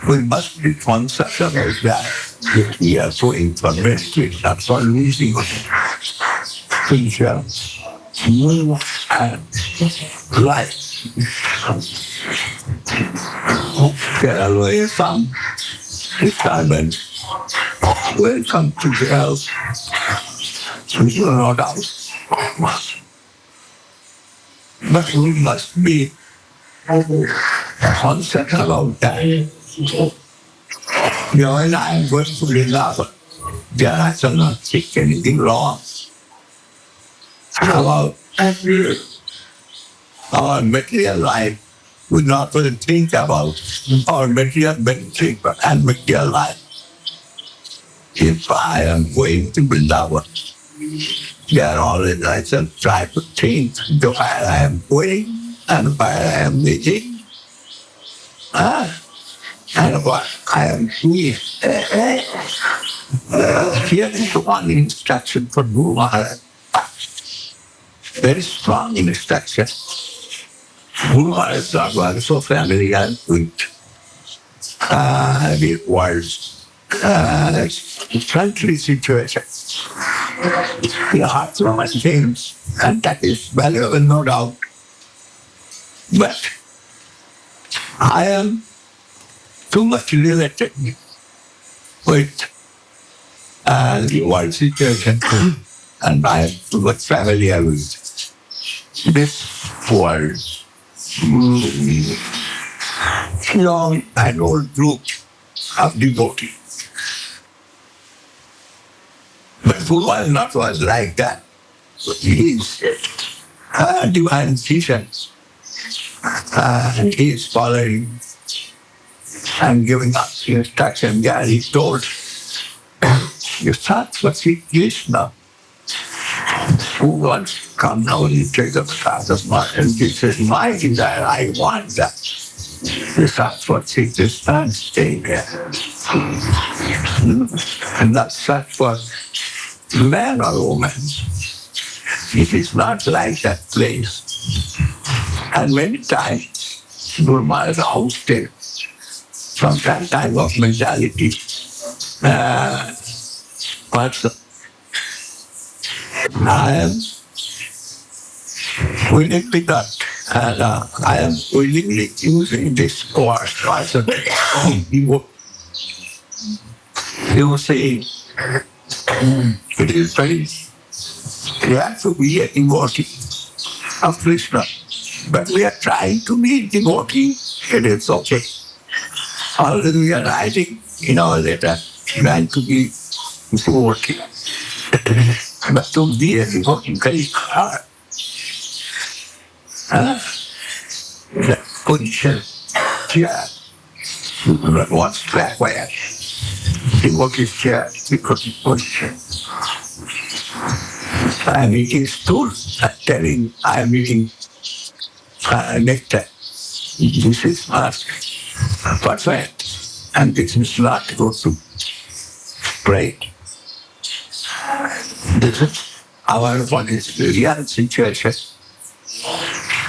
we must be conscious of that. We are so informative, not so losing things, move and life. Get away from retirement. Welcome to the house. We will not out. But we must be conscious about that. You know, and I am going to Vrindavan. There I shall not take anything wrong. About our material life, we not going to think about our material benefit and material life. If I am going to Vrindavan, there always I shall try to think to where I am going and where I am meeting. And what I am doing. Here is one instruction for Guru Maharaj. Very strong instruction. Guru Maharaj was so familiar with the world's country situation. The heart of my things, and that is valuable, no doubt. But I am too much related with the world situation, and I am too much familiar with this world. Long and old group of devotees. But Guru was not like that. He said, divine teachings. He is following and giving us instruction. Yeah, he told you Saraswati Krishna, who wants to come now into the Saraswat Math, and he says, my desire, I want that. The Saraswati Krishna stay there. And that's what man or woman. It is not like that place. And many times, Guru Maharaj hosted from that type of mentality. But I am willingly not. And I am willingly using this course as a you will say, it is very, you have to be a devotee of Krishna. But we are trying to be devotee, and it's okay. Although we are writing in our letter, trying to be devotee. But to be a devotee very hard. The position here, but what's that way? Devotee chair, devotee position. I'm eating stool, telling I'm eating nectar. This is not perfect, and this is not go to pray. This is our what is the real situation.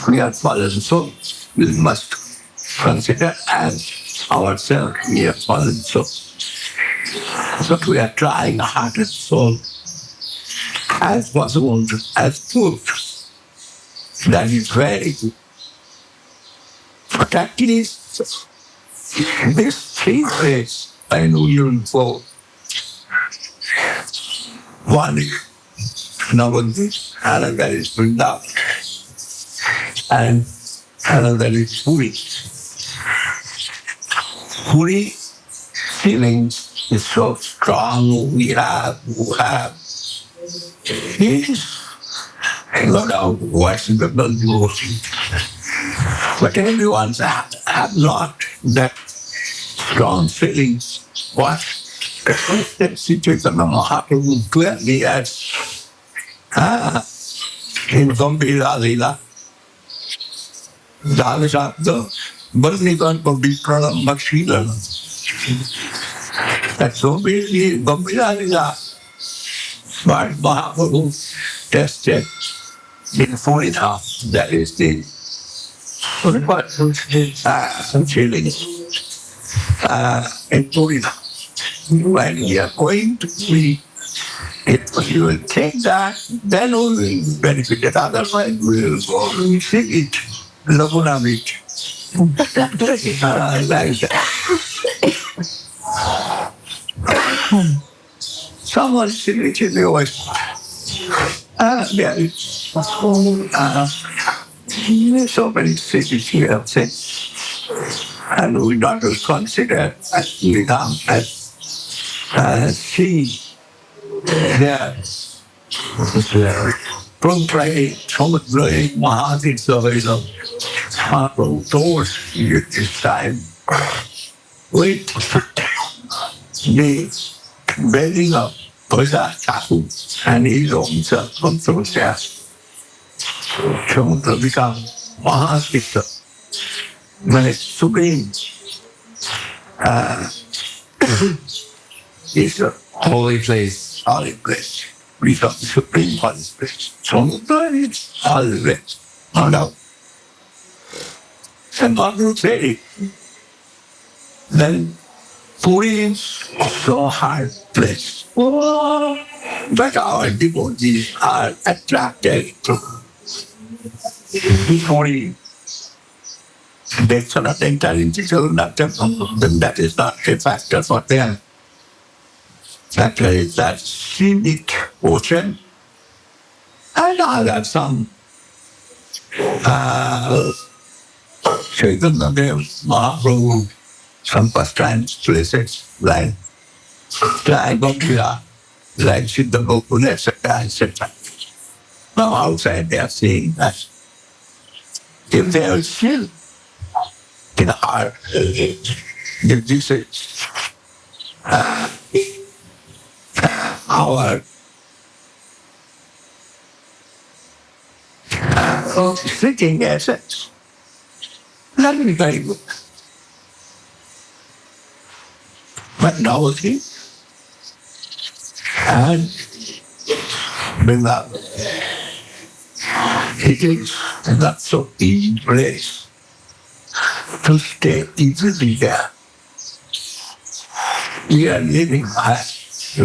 We are fallen souls. We must consider as ourselves we are fallen souls. But we are trying hard and soul as possible as proof. That is very good. But at least this three ways I know you'll fall. One is Nabadwip, another is Vrindavan, and another is Puri. Puri feeling is so strong, we have. Yes, no doubt worshipable devotee. But everyone have not that strong feelings. What? That Sri Chaitanya Mahaprabhu clearly has in Govinda Lila, Dharasabda, Bharnikan Pavitra Bhakshila. That's so basically Govinda Lila. But Mahaprabhu tested in 40,000. That is the feelings in 40,000. When you are going to be, if you will take that, then we will benefit it. Otherwise, we will go and sing it, Laguna Beach. Like that. Someone sing it in the voice. There is so many cities we have seen. And we not consider as Vietnam as sea there. From pray, from pray, Mahaprabhu Saraswat Math told you this time. Wait, the building of Buddha Thakur and his own self-control from to become Mahaprabhu. When it's supreme, it's a holy place. We got the supreme holy place. So it's holy place. No doubt. And Mahaprabhu said it. Then Puri is so hard place. But our devotees are attracted to Puri. They cannot enter into the temple, then that is not a factor for them. Factor is that scenic ocean. And I have some Chaitanya Mahaprabhu, some pastimes places like Govinda, like Siddha Gokula, etc., etc. Now outside they are saying that if there is still in our this is our sitting assets. That is very good. But nowadays, and without it is not so easy place to stay easily there. We are living next to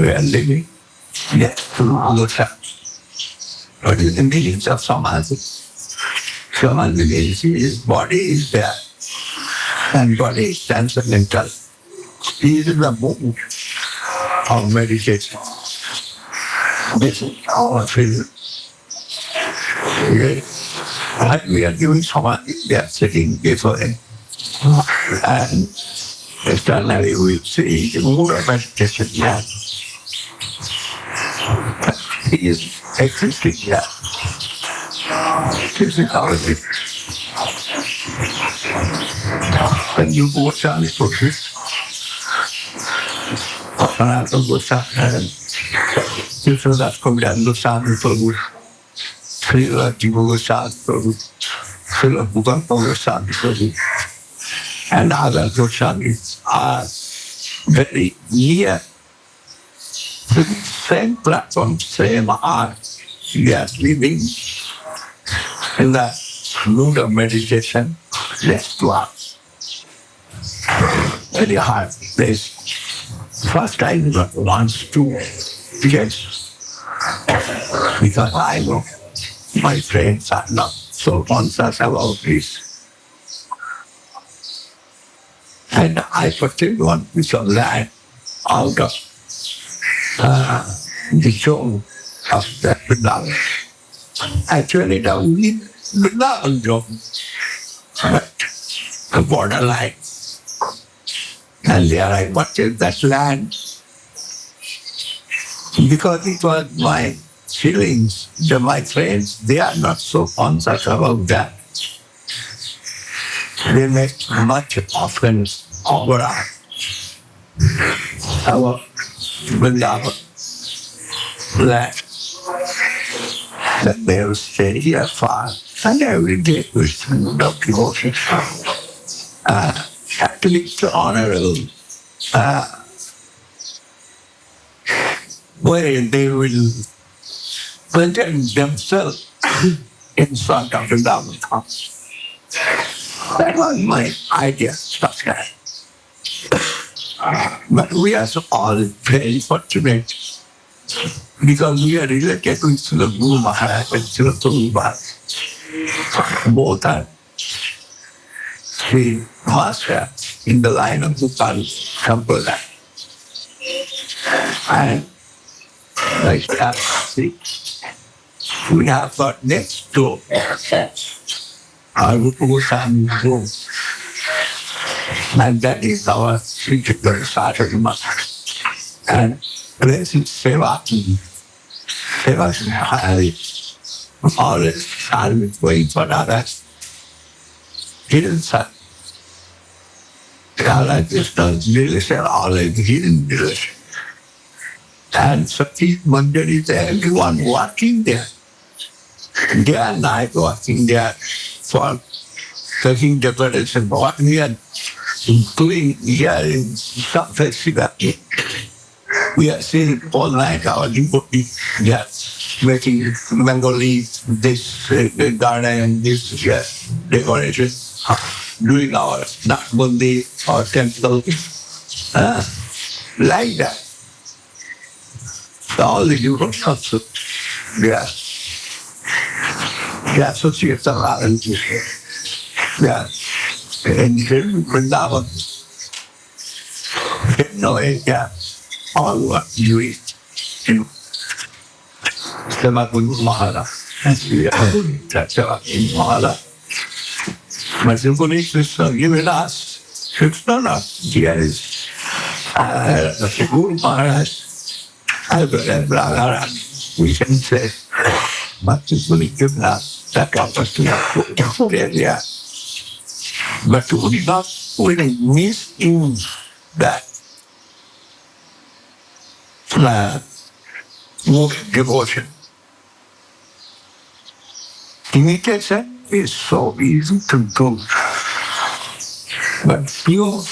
Aloka. What is the meaning of Samadhi? Samadhi means his body is there and body is transcendental. This is the move of meditation. This is our field. When we are doing Samadhi, we are sitting before him. And externally we see the mood of meditation here. He is existing here. This is how it is. When you go down for this, Sanatana Goswami, Srila Goswami Prabhu, Srila Goswami Prabhu, Srila Goswami Prabhu, and other Goswamis are very near to the same platform, same art. We are living in the mood of meditation next to us. Very hard place. First I never wants to get, because I know my friends are not so conscious about this. And I particularly want to learn out of the zone of that Vrindavan. Actually, the Vrindavan zone, but the borderline. And they are like, what is that land? Because it was my feelings, my friends, they are not so conscious about that. They make much offense over our Vrindavan land. That they will stay here far. And every day we send up devotion. Actually, it's honorable. Where they will present themselves in front of the Vrindavan house. That was my idea, structure. But we are all very fortunate because we are related to Srila Guru Maharaj and Srila Prabhupada. Both are Sri Master in the line of the Sampradaya. And like that, see, we have got next door our Goswami room. And that is our Sri Chaitanya Saraswat Math. And this is Sevaki. Sevaki Hari. Always started waiting for others. Hidden son. Like this does really say always hidden English. And Sati Mandir is everyone working there. Day and night working there for taking declaration, what we are doing here in some festival. We are seeing all night our devotees making mango leaves, this garden, this decoration, doing our Nabadwip or temple, like that. All the devotees also, they associate the volunteers. And Vrindavan, no area, all what you eat. Srila Maharaj, that's Maharaj. But simply Krishna given us, Krishna not. Here is Guru Maharaj, we can say. much is really given us that opportunity to area. But we not really misuse that devotion. Imitation is so easy to do, but few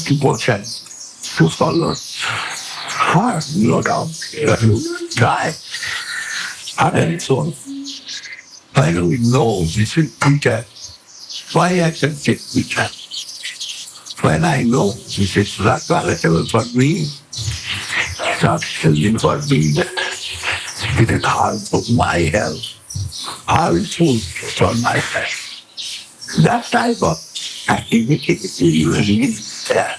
devotion to follow hard, no doubt, to try. And so finally know this is teacher. Why I can take teacher? When I know this is not valuable for me, not healthy for me, it is hard for my health, harmful for my health. That type of activity is there.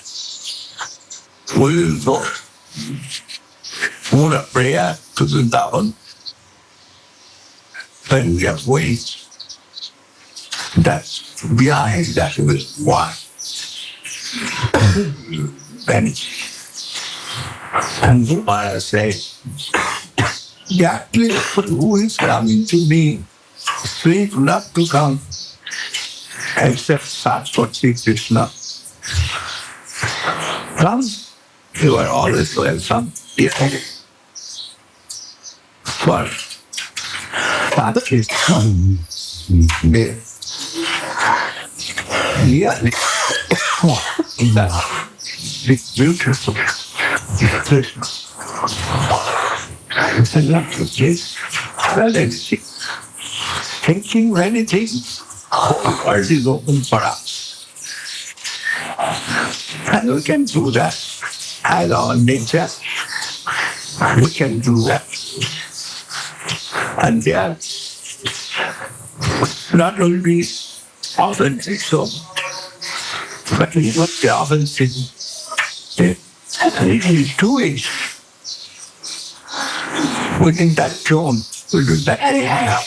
We will go for a prayer to the down when we have ways that behind that will one vanish. And so I say, exactly who is coming to me, please not to come except Saraswat Krishna. Come, you are always welcome. For that is really that is beautiful. It's a lot of this. Well, anything. Thinking anything, the world is open for us. And we can do that. As our nature, we can do that. And they are not only often so, but what they often say, they do it within that zone, within that area.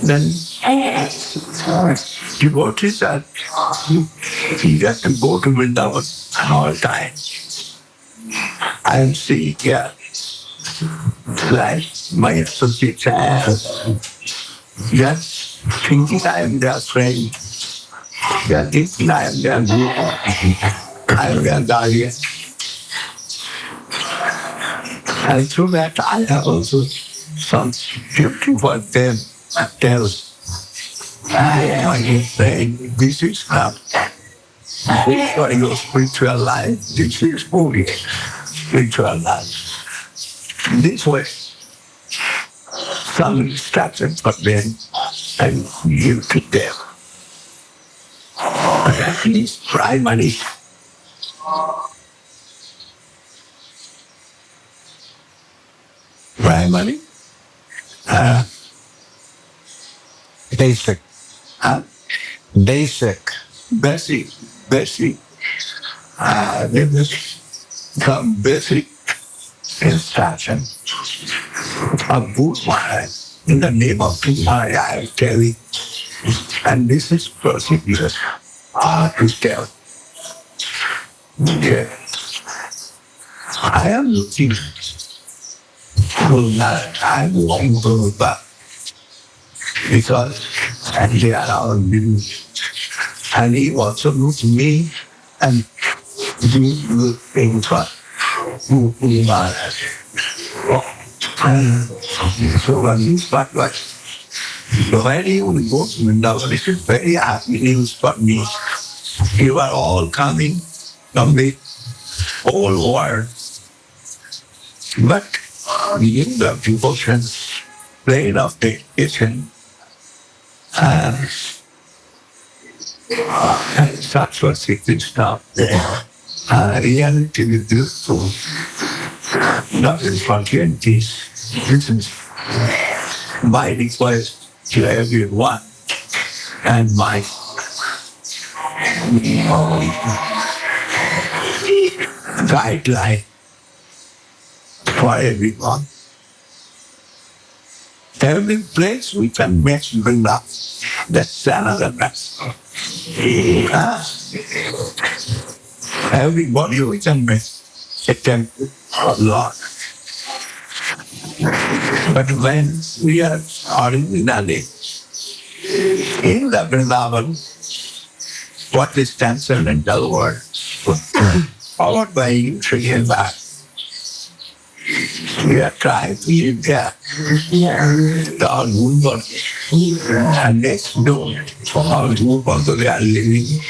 Then devotees are eager to go to Vrindavan all the time. And see here, like my associates, just thinking I am their friend, just thinking I am their guru, I am their guardian. And through that, I have also some duty for them and tell I can say, this is not for your spiritual life, this is only spiritual life. This way, some instructions for them and give to them. But at least primary. Primary? Basic. Basic. Basic. There is some basic instruction of Buddha in the name of Buddha I am telling. And this is procedure to tell. Yeah. I am looking for that. I am looking for that. Because they are our new. And he also looked me and do good things for Govinda Maharaj. So when he started, when he would go to Vrindavan, it is very happy news for me. You are all coming from the whole world. But in the devotion plane of dedication, and that's what it is now. Reality is beautiful. Nothing spontaneous. This is my request to everyone and my guideline for everyone. Every place we can match Vrindavan. That's another mess. Everybody we can match. attempted a lot. But when we are originally in the Vrindavan, what is transcendental word, followed by Sri back, we are trying to live there. The movement and next door, all movement we are living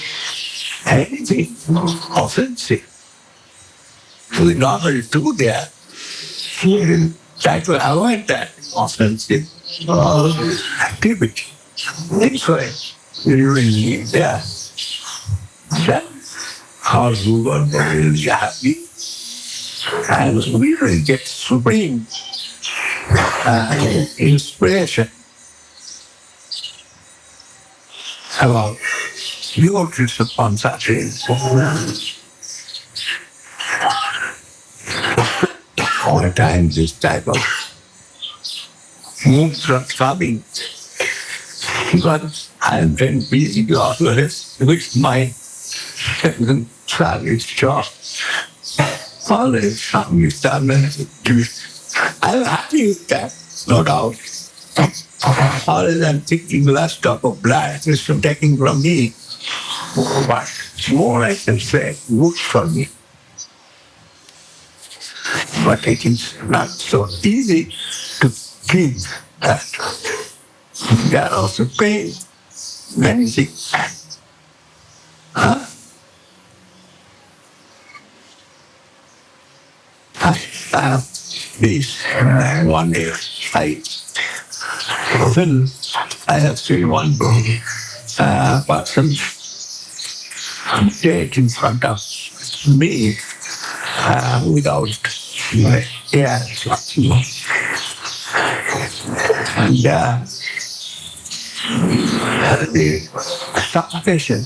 anything offensive. We normally do that. Try to avoid that offensive activity. This way, we really live there. Then our movement will be happy. And we will get supreme inspiration about devotees of concentration. All the time this type of moves are coming. But I've been busy always with my service job. Always Swami I'm happy with that, no doubt. Always I'm thinking less drop of blood is taking from me. But more I can say, good for me. But it is not so easy to keep that. There are also pain, many things. This one day I have seen one person dead in front of me without and the suffocation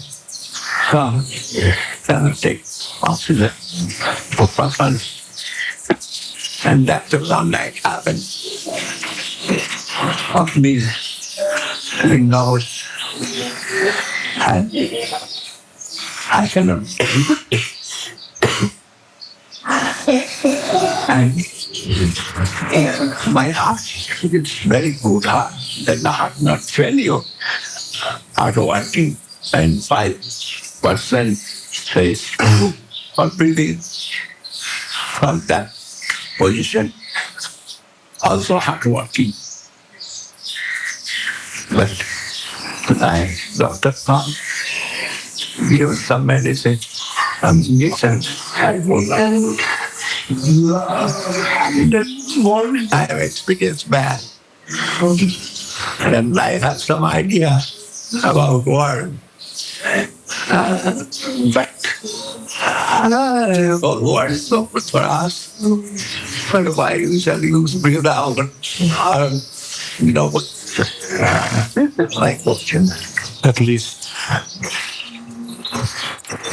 take oxygen for person. And that's the one night happened. Of me, he knows. And I cannot. And my heart is very good heart. The heart not failure. Heart working. And 5% says for breathing from that position. Also hard working. But I, Dr. Khan, give some medicine, some injections. I have experienced bad. And I have some idea about world. But what is so good for us? But why usually use bring down like question. At least.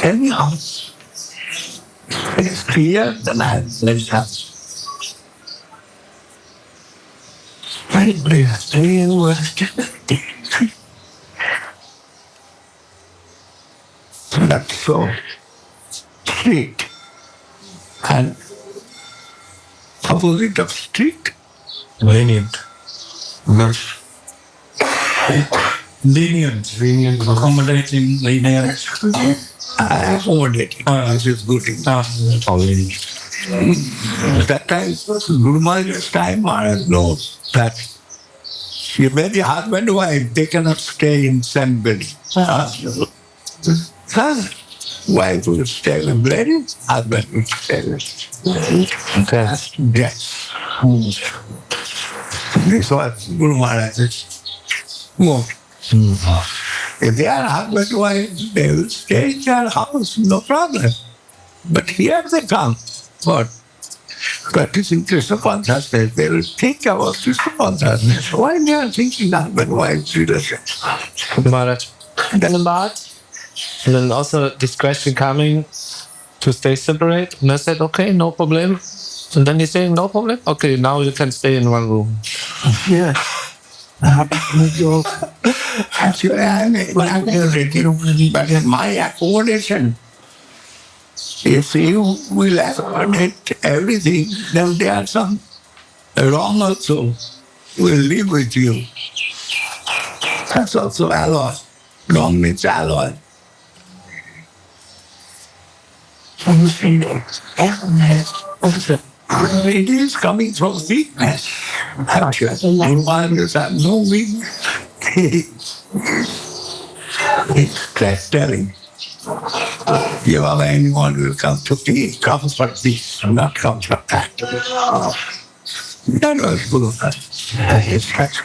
Anyhow, it's clear that let's have. Very clear. That's so strict. And opposite of strict, Lenient. Lenient, accommodating, lenient. Accommodating. This is good thing. That time, Guru Maharaj's time, Maharaj knows that you marry husband and wife, they cannot stay in same building. Wife will stay with ladies, husband will stay with. Yes. This was Guru Maharaj's move. If they are husband and wife, they will stay in their house, no problem. But here they come for practicing Krishna consciousness. They will think about Krishna consciousness. Why they are thinking husband and wife relationship? Maharaj. And then also this question coming to stay separate. And I said, okay, no problem. And then he's saying, no problem. Okay, now you can stay in one room. Yeah. But in my accommodation, If you will accommodate everything, then there are some wrong also will live with you. That's also alloy. Wrong means alloy. It is coming from weakness. Reminders have no weakness. It's that telling. You have anyone who will come to me, it comes from this, not comes from that. That was full of that. It's that's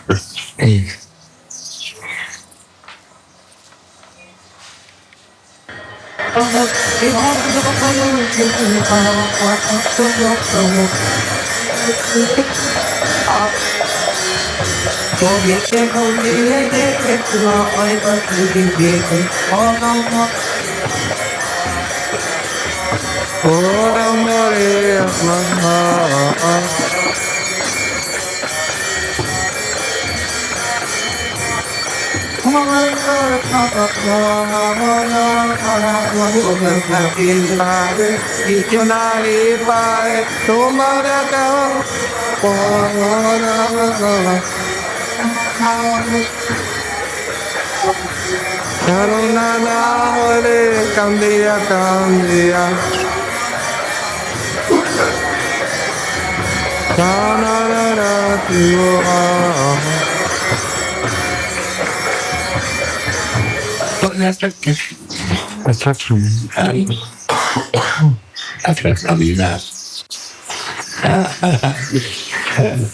really nice.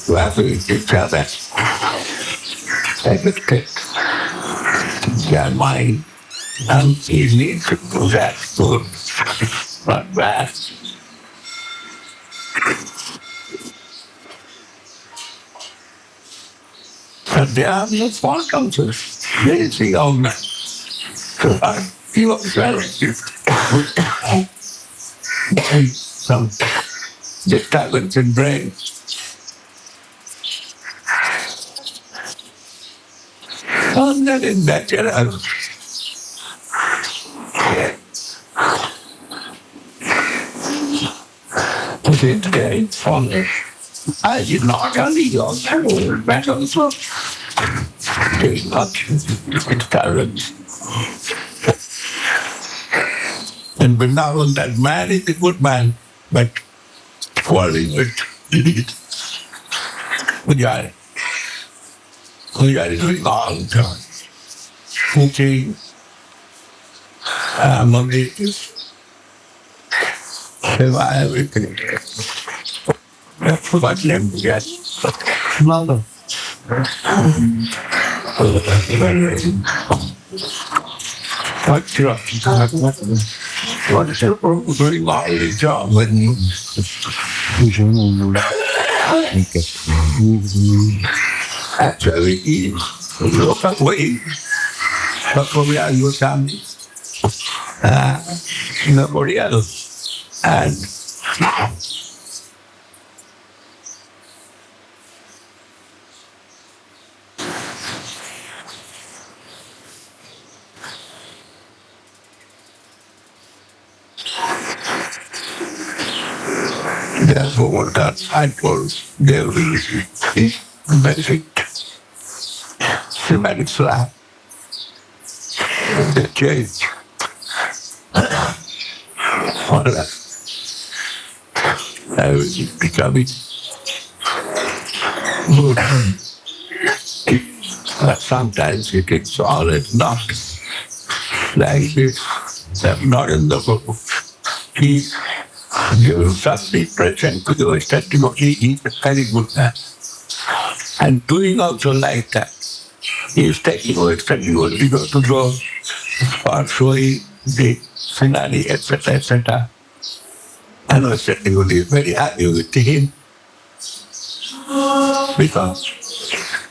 Laughing at each other. Yeah, mine. Easy to do that good. Not bad. But they are not far countries. They see all that. So I feel relative. Some disturbance in brain. And that is natural. Today, I did not tell you that battle so very much intolerance. And Vrindavan, that man is a good man, but falling with Ujjara. Ujjara is doing all the time. Cooking, marriages, everything. That's what them get. Mother. What's your very lively job with you? Actually, look away. But we are your family. Nobody else. And therefore, that cycles, there is benefit. Symmetric slab. The change. All that. Everything becoming good. But sometimes it is solid, not like this. Not in the book. He gives something present to the ecstatic devotee. He's a very good man. And doing also like that. He is taking over ecstatic devotee to go for showing the scenario, etc., etc. And the ecstatic devotee is very happy with him because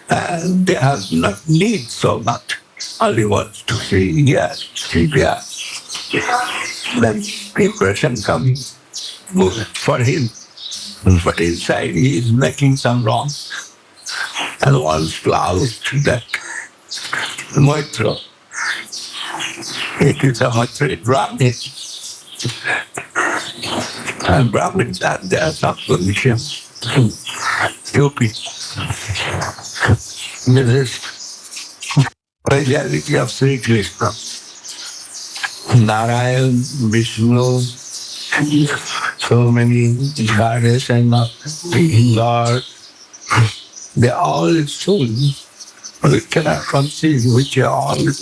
they have not need so much. Only wants to see, yes, see, yes. Then impression comes for him. But inside he is making some wrong. And wants to out that Moitra. It is a Moitra drop. And Brahmins and their subposition. Stupid. This is reality of Sri Krishna. Narayan, Vishnu, so many goddess and Lord, they are all soul. We cannot conceive which are all in the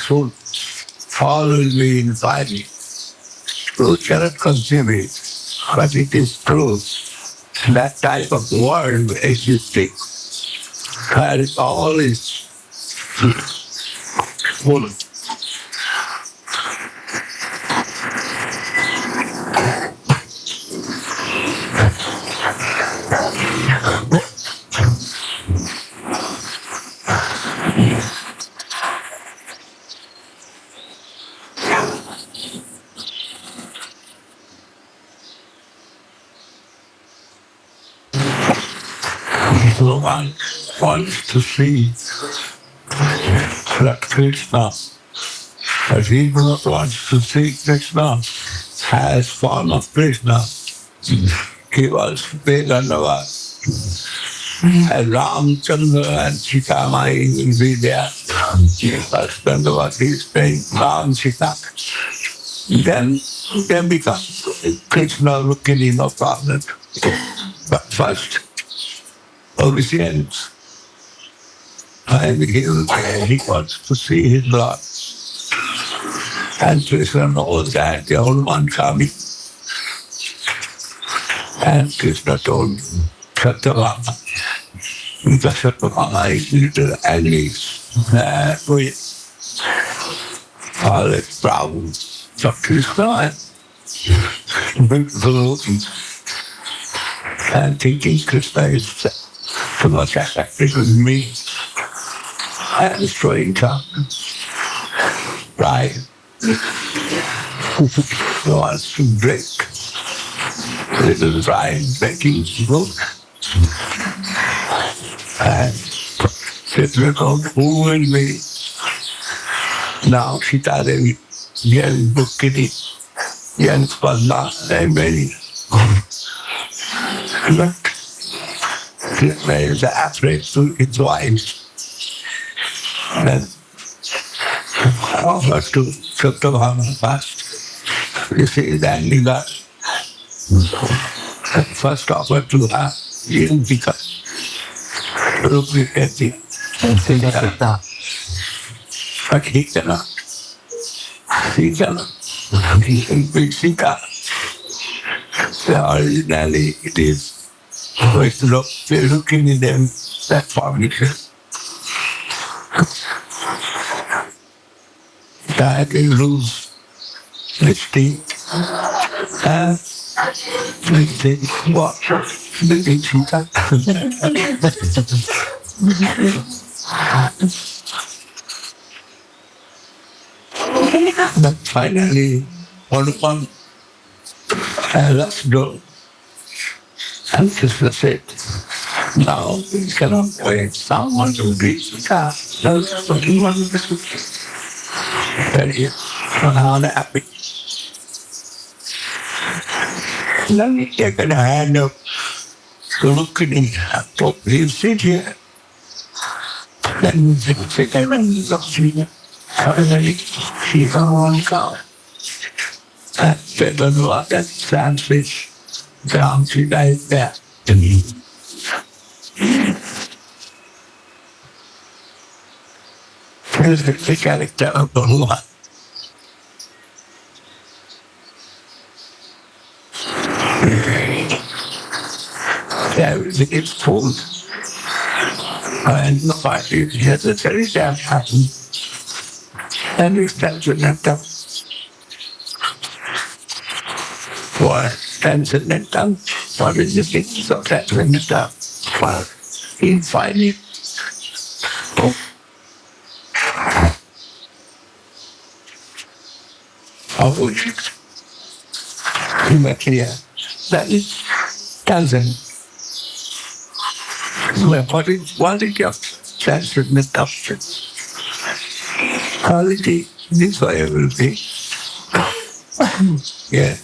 soul. All will be in body. We cannot conceive it, but it is true. That type of world existing, where it all is full. One wants to see that Krishna, but he wants to see Krishna as form of Krishna. He wants to be Vaishnava. And Ramchandra and Sita Mai will be there. Husband what he is saying, Ram Sita. Then becomes Krishna looking in no problem. But first, obedience. And he wants to see his Lord. And Krishna knows that the old one coming. And Krishna told Satyabhama, because Satyabhama is little angry with all the problems of Krishna and thinking Krishna is too much affected with me and destroying time. Pride. He wants to break. Little pride breaking book. And Krishna called, who will be? Now Sita Devi, Yen Bukiti, Yen Spadna, and many. But Krishna is afraid to his wife. And offered to Satyabhama first. You see that Lila. First offered to her, because Rupikati. But he cannot. He cannot. He can be Sita. Originally it is with looking in them that formation. That is lose this thing. And we think, what? The Sita. But finally, one let's go. And Krishna said, now we cannot wait. Someone will be Sita. So he was very unhappy. Then he take a hand up to look at him. He'll sit here. Then he said, I want to look at you. Finally, she's on God. And said, that sandwich down to like that. Here's the character of the Lord. Everything is full. And nobody has a very damn happen. And it's transcendental. What? Transcendental? What is the thing of transcendental? Well, he'll find it. Of which material. That is transcendent. Well, what is quality of transcendental? Quality, this way it will be. Yes.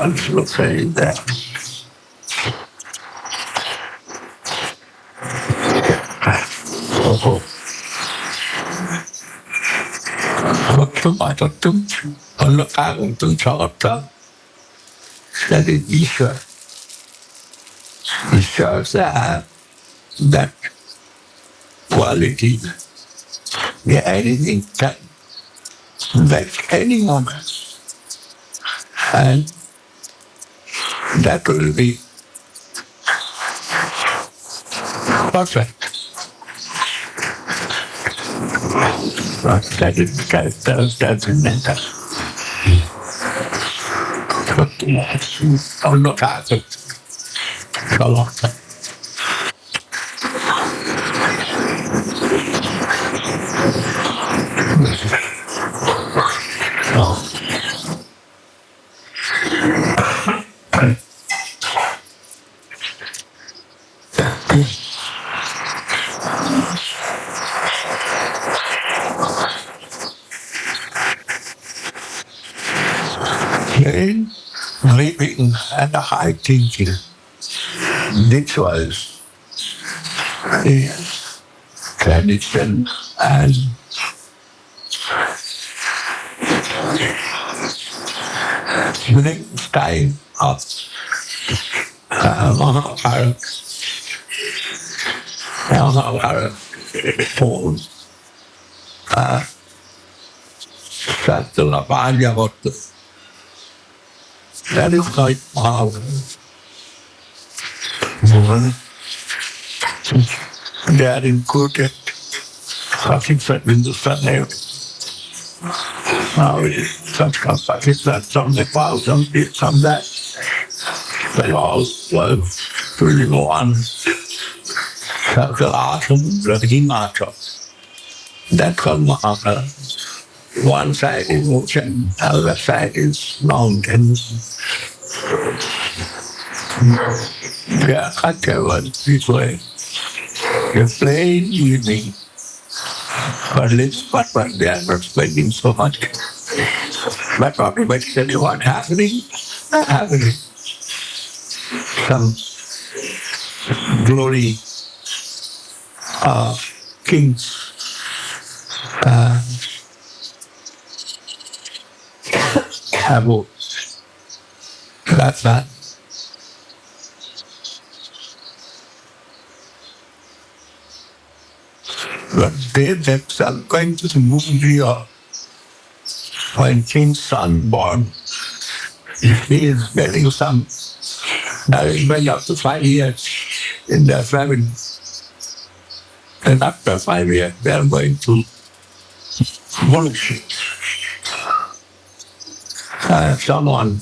also saying that Bhakti-matatum, Aloka-tum, Chalata, that is Isha. It shows that quality. Yeah, anything can make any moment. And that will be perfect. But that is transcendental. Aloka-tum, Chalata. Plain living and high thinking. This was the tradition and the time of Mahaprabhu. Told Srila Bhagavata. That is like Mahaprabhu. They are included. Pakistan, Hindustan, Pakistan, some Nepal, some this, some that. They all were pretty one. That's called Mahaprabhu. One side is ocean, the other side is mountains. Yeah, I tell what this way. The plain evening. But they are not spending so much. But everybody tell you what happening? Happening. Some glory kings have that's that. But they themselves going to the movie when King's son born. He is getting some nourishment up to 5 years in their family. And after 5 years, they are going to worship someone.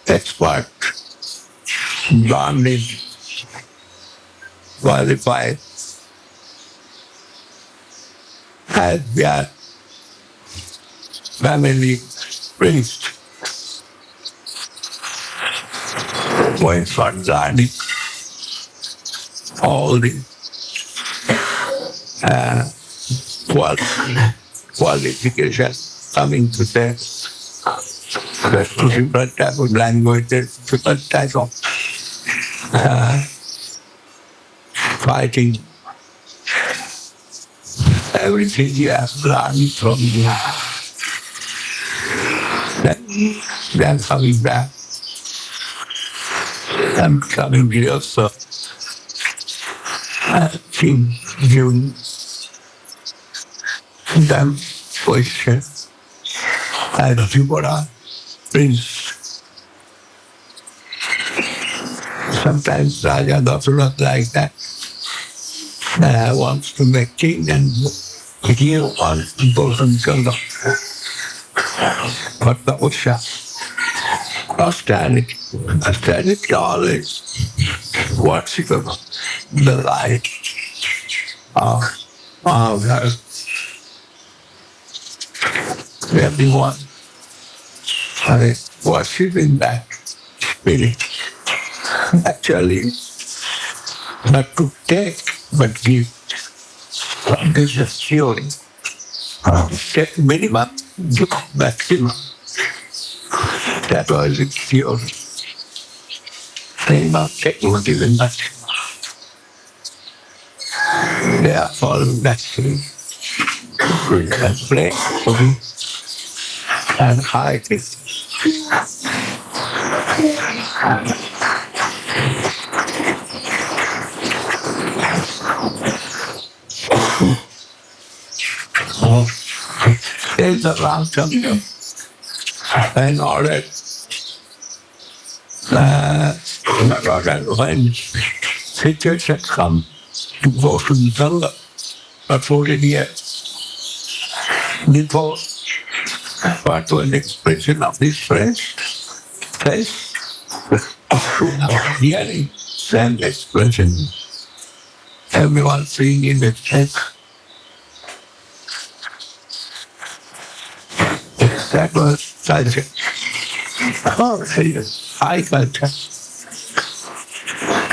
Expert, Brahmin, qualified, as their family priest. Going for Tridandi, all the qualifications coming to them. There's different type of languages, different type of fighting. Everything you have learned from then coming back. I'm coming here, so King giving them position as Tripura prince. Sometimes Raja doesn't look like that. Wants to make king and he wants to go and kill but the Usha. Austerity always worship the light of everyone. Worshipping that spirit. Actually, not to take, but give. This is feeling. Get minimum, give maximum. That was its theory. Minimum, taking given maximum. Therefore, maximum. We can play and hide it. There's a round jungle. And all that. When situation come to go to the jungle for 14 years, before what was the expression of his face, hearing same expression. Everyone seeing in the face. That was such a high contact.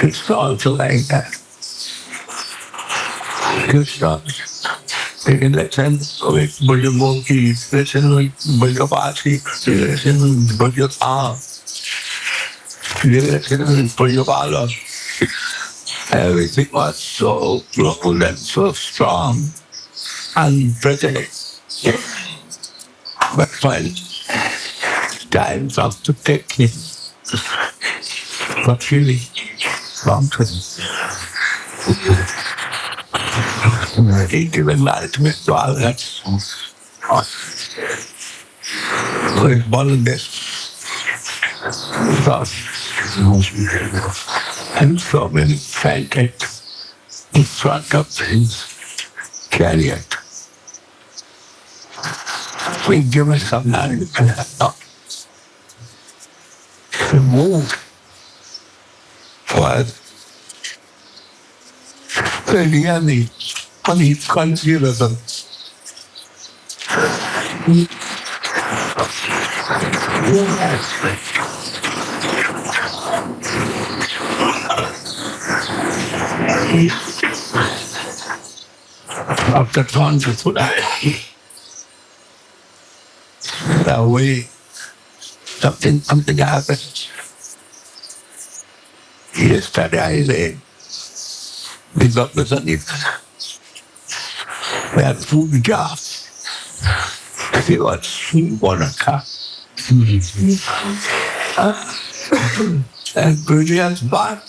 It's also like that. Krishna, in the sense of it, Bhajamukhi, listen with Bhajapati, listen with Bhajapam, listen with Bhajapala. Everything was so close and so strong, unprecedented. But when time comes to take him, but really, wrong to him. He given enlightenment to others. So it's one of this. And so many fainted in front of his chariot. We give us some time to move was really unconsiderable. After consciousness, that way, something happened. Yesterday I said, because of the we had food jobs. He was Kolkata. And Puja's part.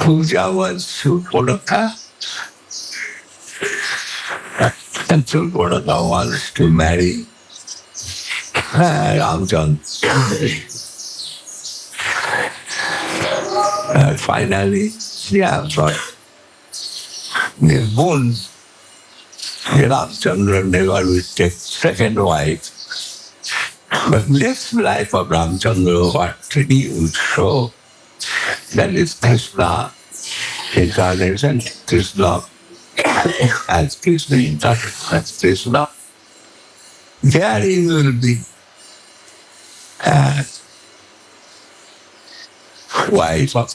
Puja was Kolkata. And Kolkata wants to marry Ramchandra. Finally, but the born Ramchandra never will take second wife. But this life of Ramchandra was renewed, so that is Krishna incarnation, Krishna as Krishna incarnation as Krishna. There he will be as wife of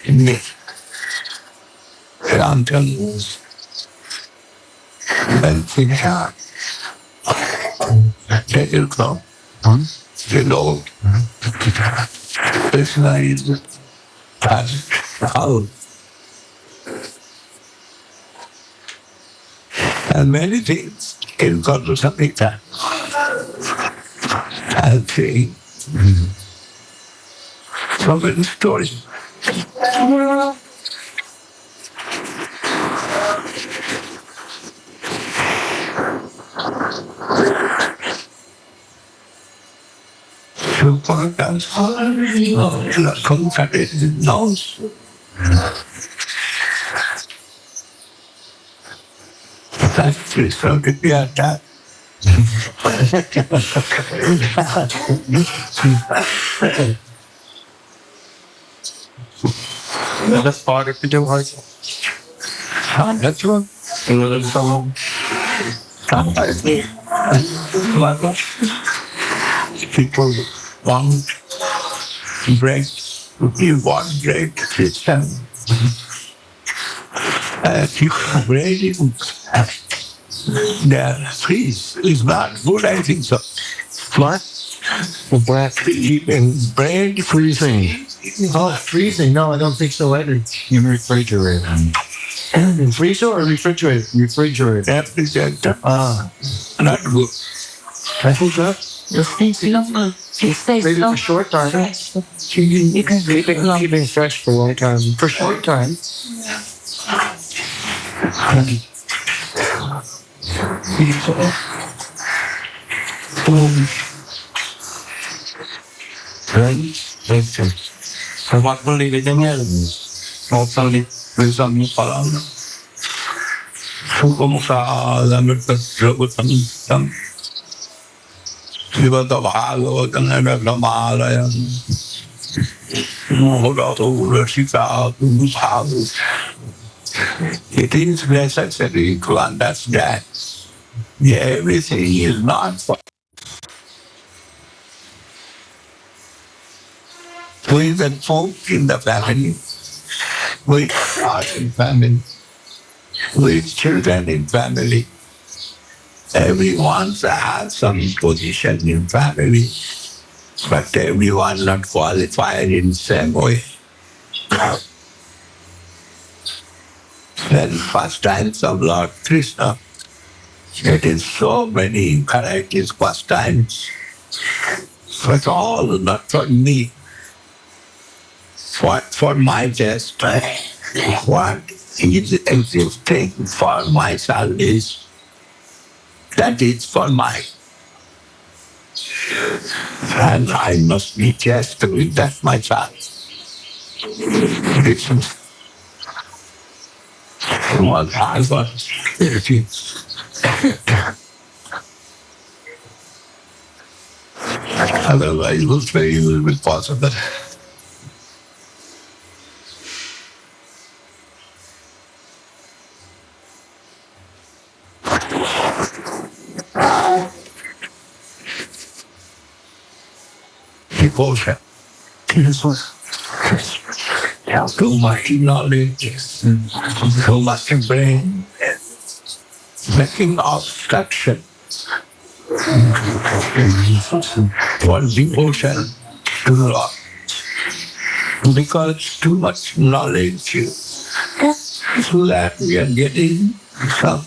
me. Ramchandra's and Krishna. Take it from the Lord. Krishna is as house. And many things in Gaura-pratipada. And saying so many stories. Knows. That's just so to be at that. That's part of the devotees. That's one. People want break, you want break system. Keep breaking. The freeze is not good, I think so. What? Breath. Keeping brain freezing. Oh, freezing? No, I don't think so either. You refrigerate them. Freezer or refrigerator? Refrigerator. Refrigerator. Not good. I think so. Maybe for short time. Keeping fresh for a long time. For short time. What believe it in hopefully with some follow. Cũng sa làm được rượu some people the Bible and the Mala hold out over 6,000 houses. It is necessary to understand everything is not for with the folk in the family, with God in family, with children in family. Everyone has some position in family, but everyone not qualified in the same way. Then pastimes of Lord Krishna, it is so many varieties pastimes, but all not for me. For my taste, what is existing for myself is that is for my, and I must be just with that myself. It's what I was. Otherwise, it will be a little bit possible. Devotion. Too much knowledge, too much brain, making obstruction for devotion to the Lord. Because too much knowledge, so that we are getting some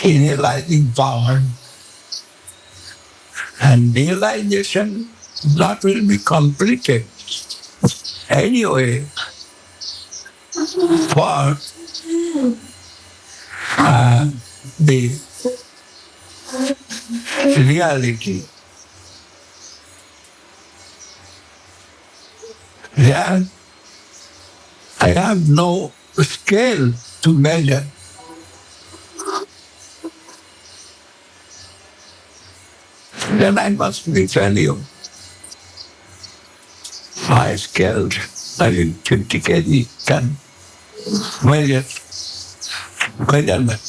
realizing power. And realization that will be completed anyway for the reality. That I have no scale to measure. Then I must be tell you. My scales, I mean 50 kg can measure measurement.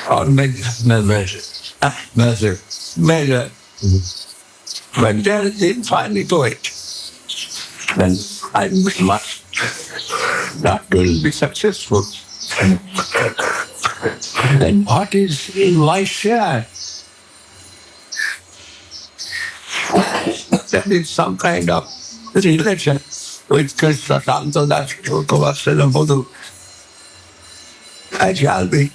Or measure. But there is infinite to it. Then I must not will be successful. Then what is in my share? That is some kind of relation with Krishna, Santa, that's Govinda. I shall be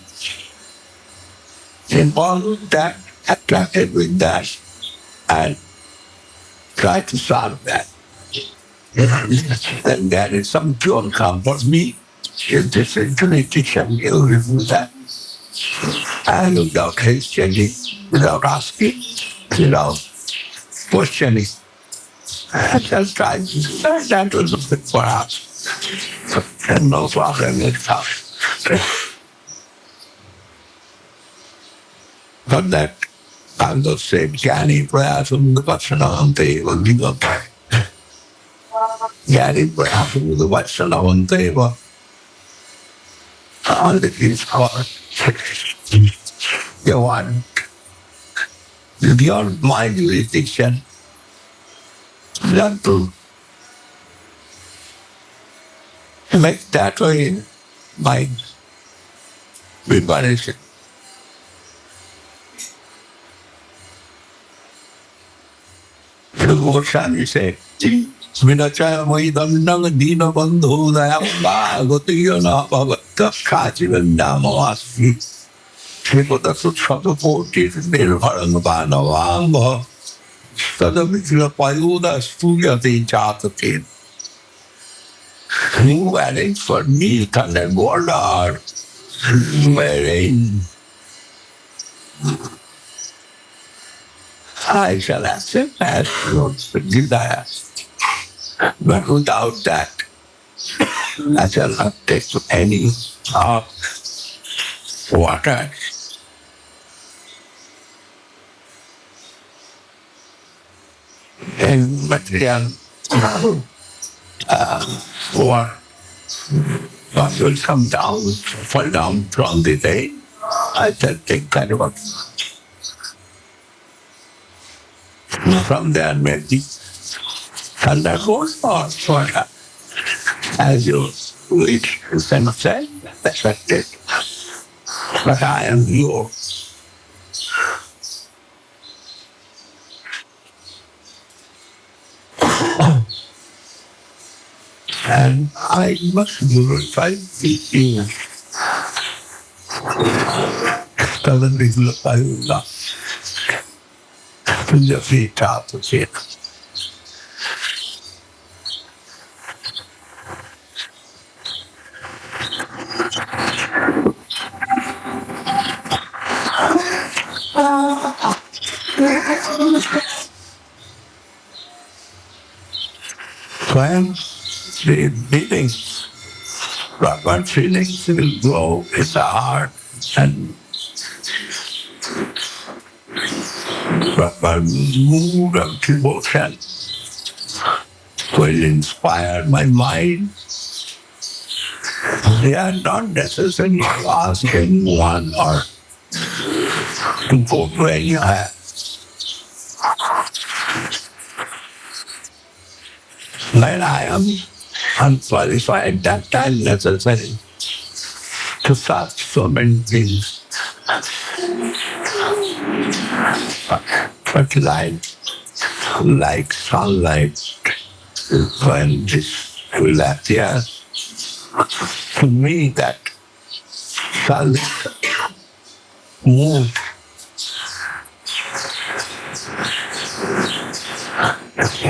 involved with that, attracted with that, and try to solve that. Then there is some pure come for me. If this infinity shall deal with that. And without questioning, without asking, without questioning. I just tried to say that was a bit for us. And no problem with us. But that kind of said, Jnani Prayasam Vachanavante will be okay. Jnani Prayasam Vachanavante will all it is called. You want your mind jurisdiction not to make that way mind preparation. The Goswami said, Vinachaya Maidam Nangadina Bandhu Dayamba Gotiyana Bhavata Kachivandamavasi. Srila Sutsato Nirvarangabanavamba Sadavitra Payuda Stuyati Jatatin. New wedding for milk and water. Wherein I shall accept as Lord's desire. But without that, I shall not take any water. And material or what will come down, fall down from the day. I shall take that one. From there, maybe thunder goes on for as you reach the sunset, that's it. But I am yours. And I must glorify you. Suddenly glorify Allah. To the feet out of it. When the feelings, proper feelings will grow in the heart and proper mood of devotion will inspire my mind. They are not necessary to ask anyone or to go to anywhere. When I am unqualified, that time necessary to start so many things. But like sunlight, when this will appear, to me that sunlight moves.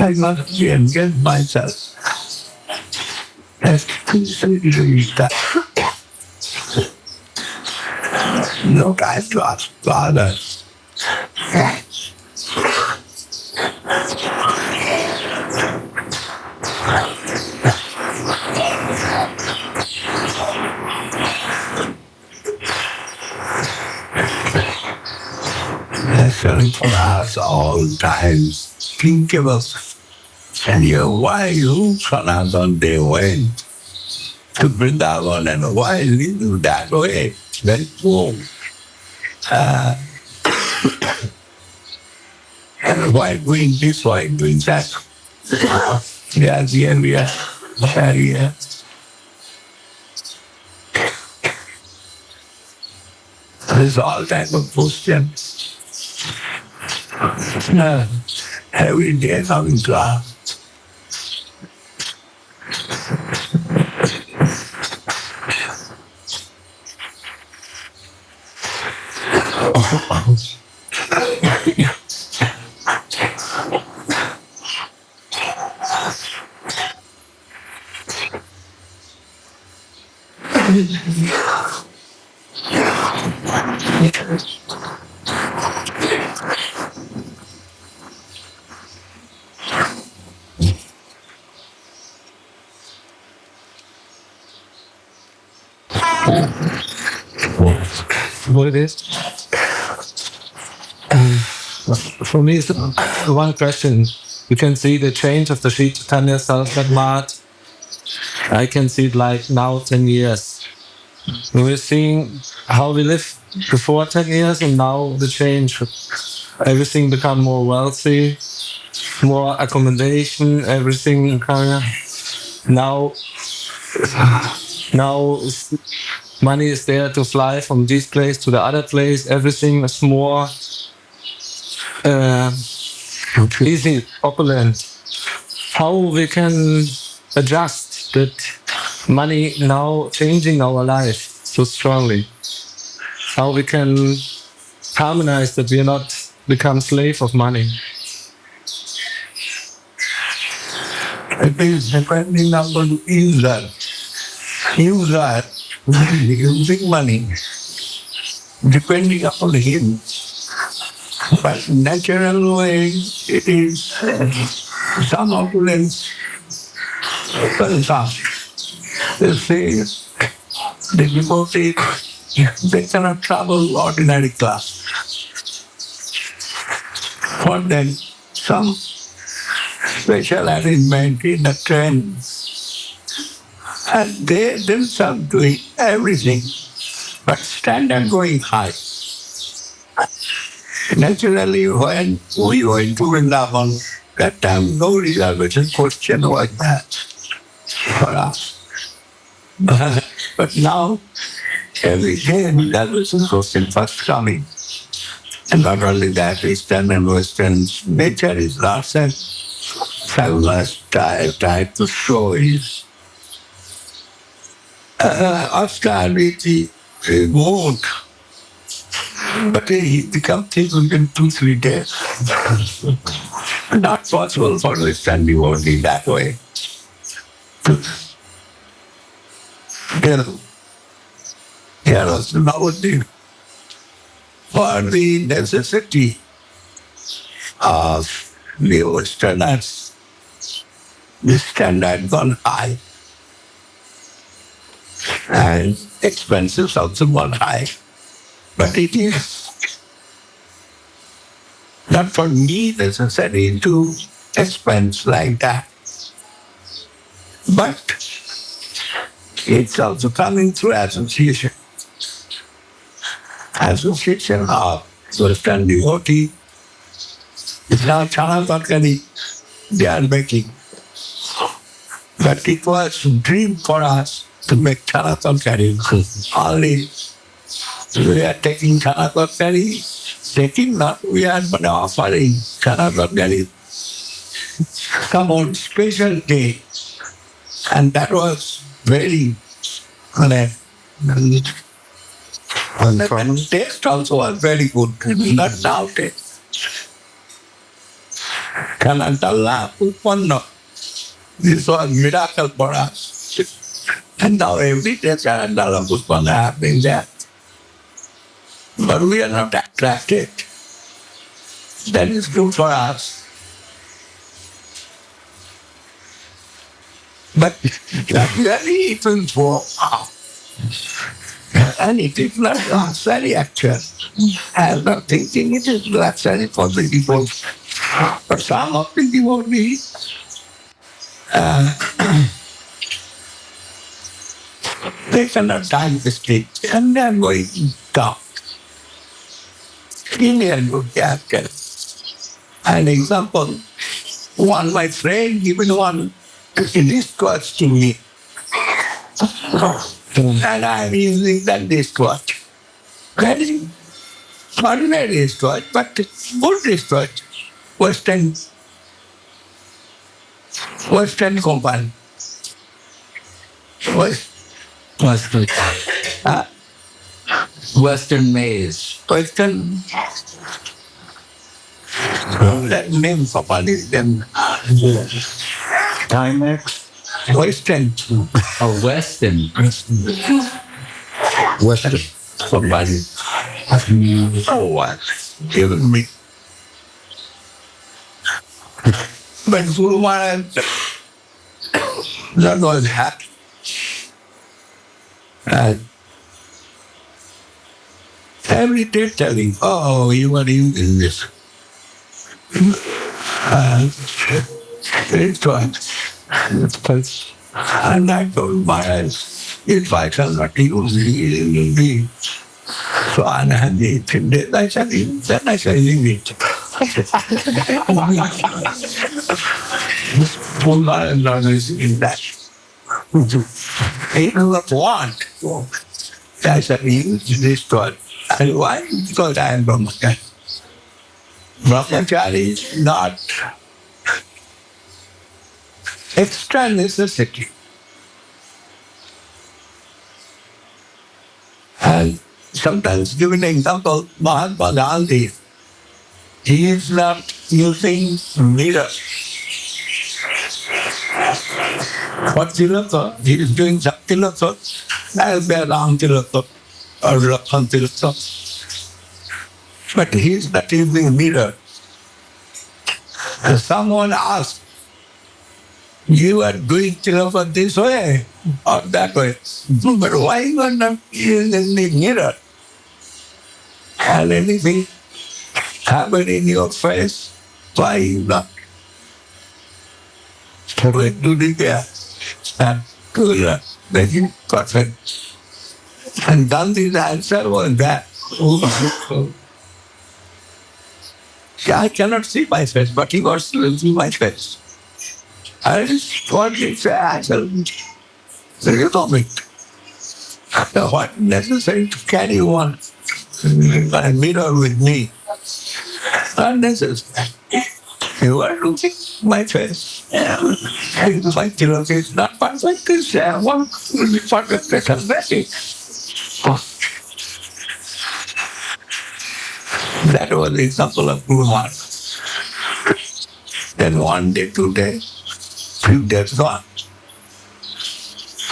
I must engage myself as peacefully that no time to ask others. Necessary for us all times. Think of us. And why you Sanatana went to Vrindavan and why live that way? Very cool. And why doing this, why doing that? Yes, yeah. There's all type of questions. Every day coming class. What it is? For me, it's one question. You can see the change of the Sri Chaitanya Saraswat Math. I can see it like now 10 years. We're seeing how we lived before 10 years and now the change. Everything become more wealthy, more accommodation, everything kind of. Now Now money is there to fly from this place to the other place. Everything is more easy, opulent. How we can adjust that money now changing our life so strongly? How we can harmonize that we are not become slave of money? It is depending on the user. User using money, depending upon him. But natural way, it is some opulence. They say the devotees, they cannot travel ordinary class. For them, some special arrangement in the train, and they themselves doing everything, but standard going high. Naturally, when we went to Vrindavan, that time no reservation question was that for us. But now, every day reservation question first coming. And not only that, Eastern and Western nature is lost, and Saraswat tried to show his austerity won't. But he becomes things in 2-3 days. Not possible for Western devotee that way. Here also Nabadwip, for the necessity of the Westerners, the standard gone high, and expenses also gone high. But it is not for me necessary to expense like that. But it's also coming through association. Association of Western devotee is now chana tarkari they are making. But it was a dream for us to make chana tarkari. Only we are taking chana tarkari, taking not, we are but offering chana tarkari. Come on special day. And that was very and the taste also was very good. Not now taste. Kanantalla Uppanna. This was miracle for us. And now every day Kanantalla Uppanna happening there. But we are not attracted. That is good for us. But that really isn't for us. And it is not necessary actually. I am not thinking it is necessary for the devotees. But some of the devotees, they cannot time the state and they are going down. Indian would have an example. One, my friend, given one wristwatch to me. And I am using that wristwatch. That is ordinary wristwatch, but good wristwatch. Western company. Western maize. Western. That name company then. Timex. Western. Oh, Western. Western. Somebody. Oh, what? Given me. But Guru Maharaj, that was happy. And every day telling, oh, you are using this. It was. And I told Maharaj, if I shall not use it, it will be so unhappy. Then I shall use it. Full Maharaj is in that. He doesn't want. I said, use this God. And why? Because I am Brahmachari. Brahmachari is not extra necessity. And sometimes given an example, Mahatma Gandhi, he is not using mirror. What Tilaka, he is doing some Tilaka, that will be a wrong Tilaka or Rakhan Tilaka. But he is not using mirror. Someone asked, you are doing Tilaka this way or that way. But why you are not using the mirror? And anything happen in your face, why you not do the and good, making perfect. And Gandhi's answer was that. I cannot see my face, but he wants to see my face. I just wanted to answer the rhetoric. What necessary to carry one mirror with me? Unnecessary. You are looking at my face. My face is not perfect. This one will be perfect. That was the example of Guru Maharaj. Then one day, 2 days, 3 days gone.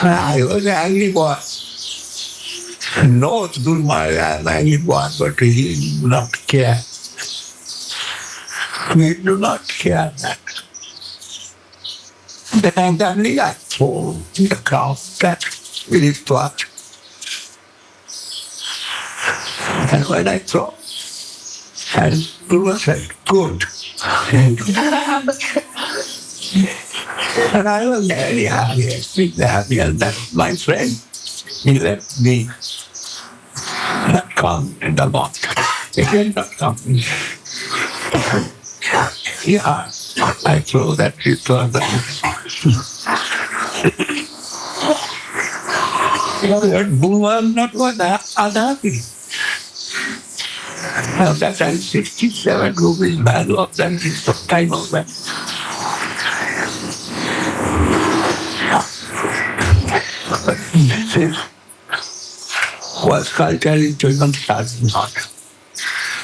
I was an angry boy. No, Guru Maharaj, I am angry boy, but he did not care. We do not care that. Then suddenly I told the crowd that it is what. And when I thought, and Guru said, good. And I was very happy, extremely happy, and that my friend, he left me not come in the morning. He did not come. Yeah, I thought that it was that Guru was not unhappy. That time 67 rupees bad luck, that is the time of that. This was culture in Chaitanya Saraswat Math.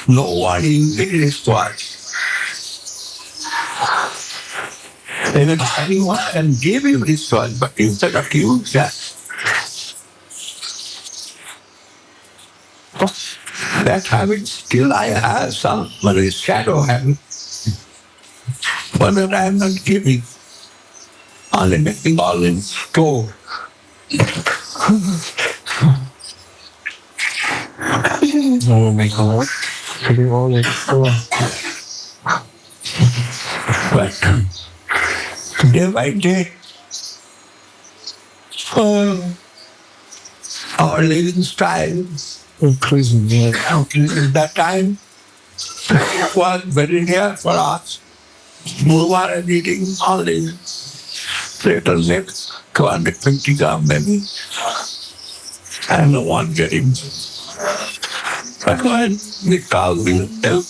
No one using this word. Even anyone can give you this word, but instead of use that. That habit still I have some, but it's shadow habit. But that I am not giving. Only making all in store. No, make a lot. Putting all in store. But day by day, our living style Increasing, yeah. at that time was very near for us. We were eating only little less, 250 gram maybe, and one getting. But when we call we that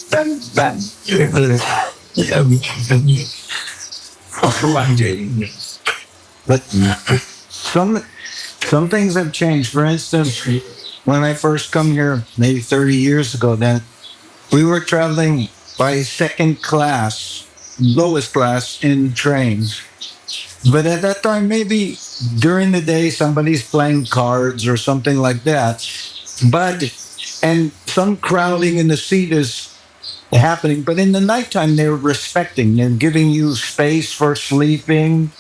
one getting. But some things have changed. For instance, when I first come here, maybe 30 years ago, then we were traveling by second class, lowest class in trains. But at that time, maybe during the day, somebody's playing cards or something like that. And some crowding in the seat is happening. But in the nighttime, they're respecting and giving you space for sleeping.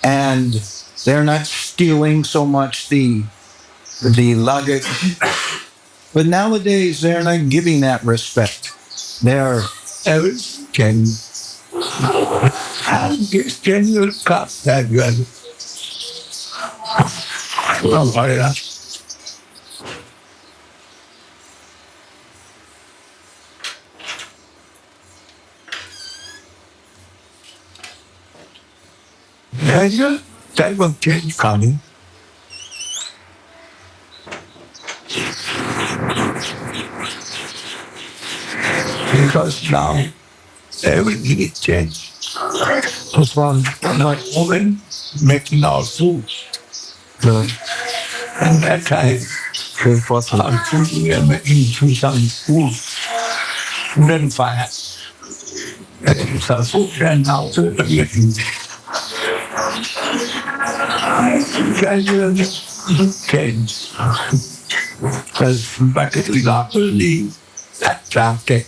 And they're not stealing so much the luggage. But nowadays, they're not giving that respect. They're Can you cut that good? Oh, yeah. There's a type of change coming. Because now everything is changed. From a woman making our food. And that time, I'm cooking and making some food. Then fire. And so food ran out to the making. Gradually changed. Because back it was only that traffic,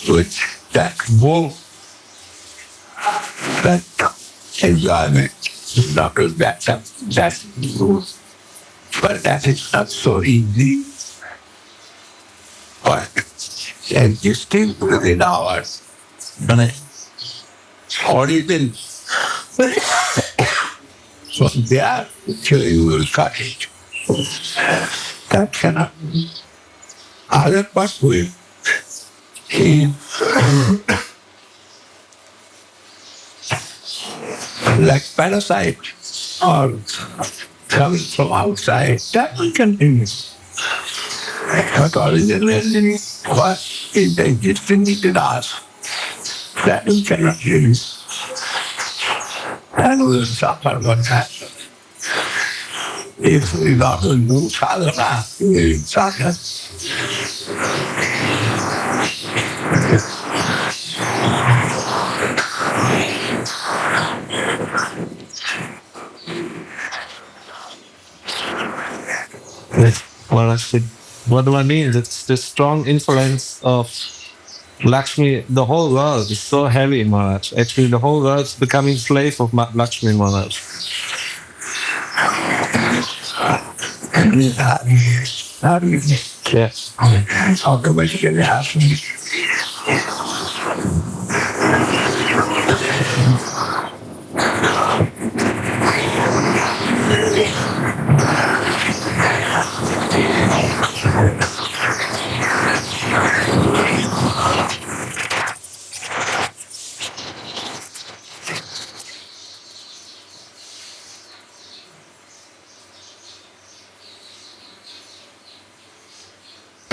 which that wolf, that environment, not as that's but that is not so easy. But and you still within hours, or even from there till you will cut it. That cannot be. Other part will like parasite or coming from outside, that we can do. But originally, what is existing in us, that we cannot do. And we will suffer what happens. If we got to do sadhana, we will suffer. Well, actually, what do I mean? It's the strong influence of Lakshmi. The whole world is so heavy, Maharaj. Actually, the whole world is becoming slave of Lakshmi, Maharaj. Yes. Automatically happens.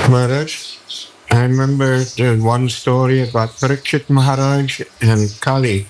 Maharaj, I remember the one story about Parikshit Maharaj and Kali.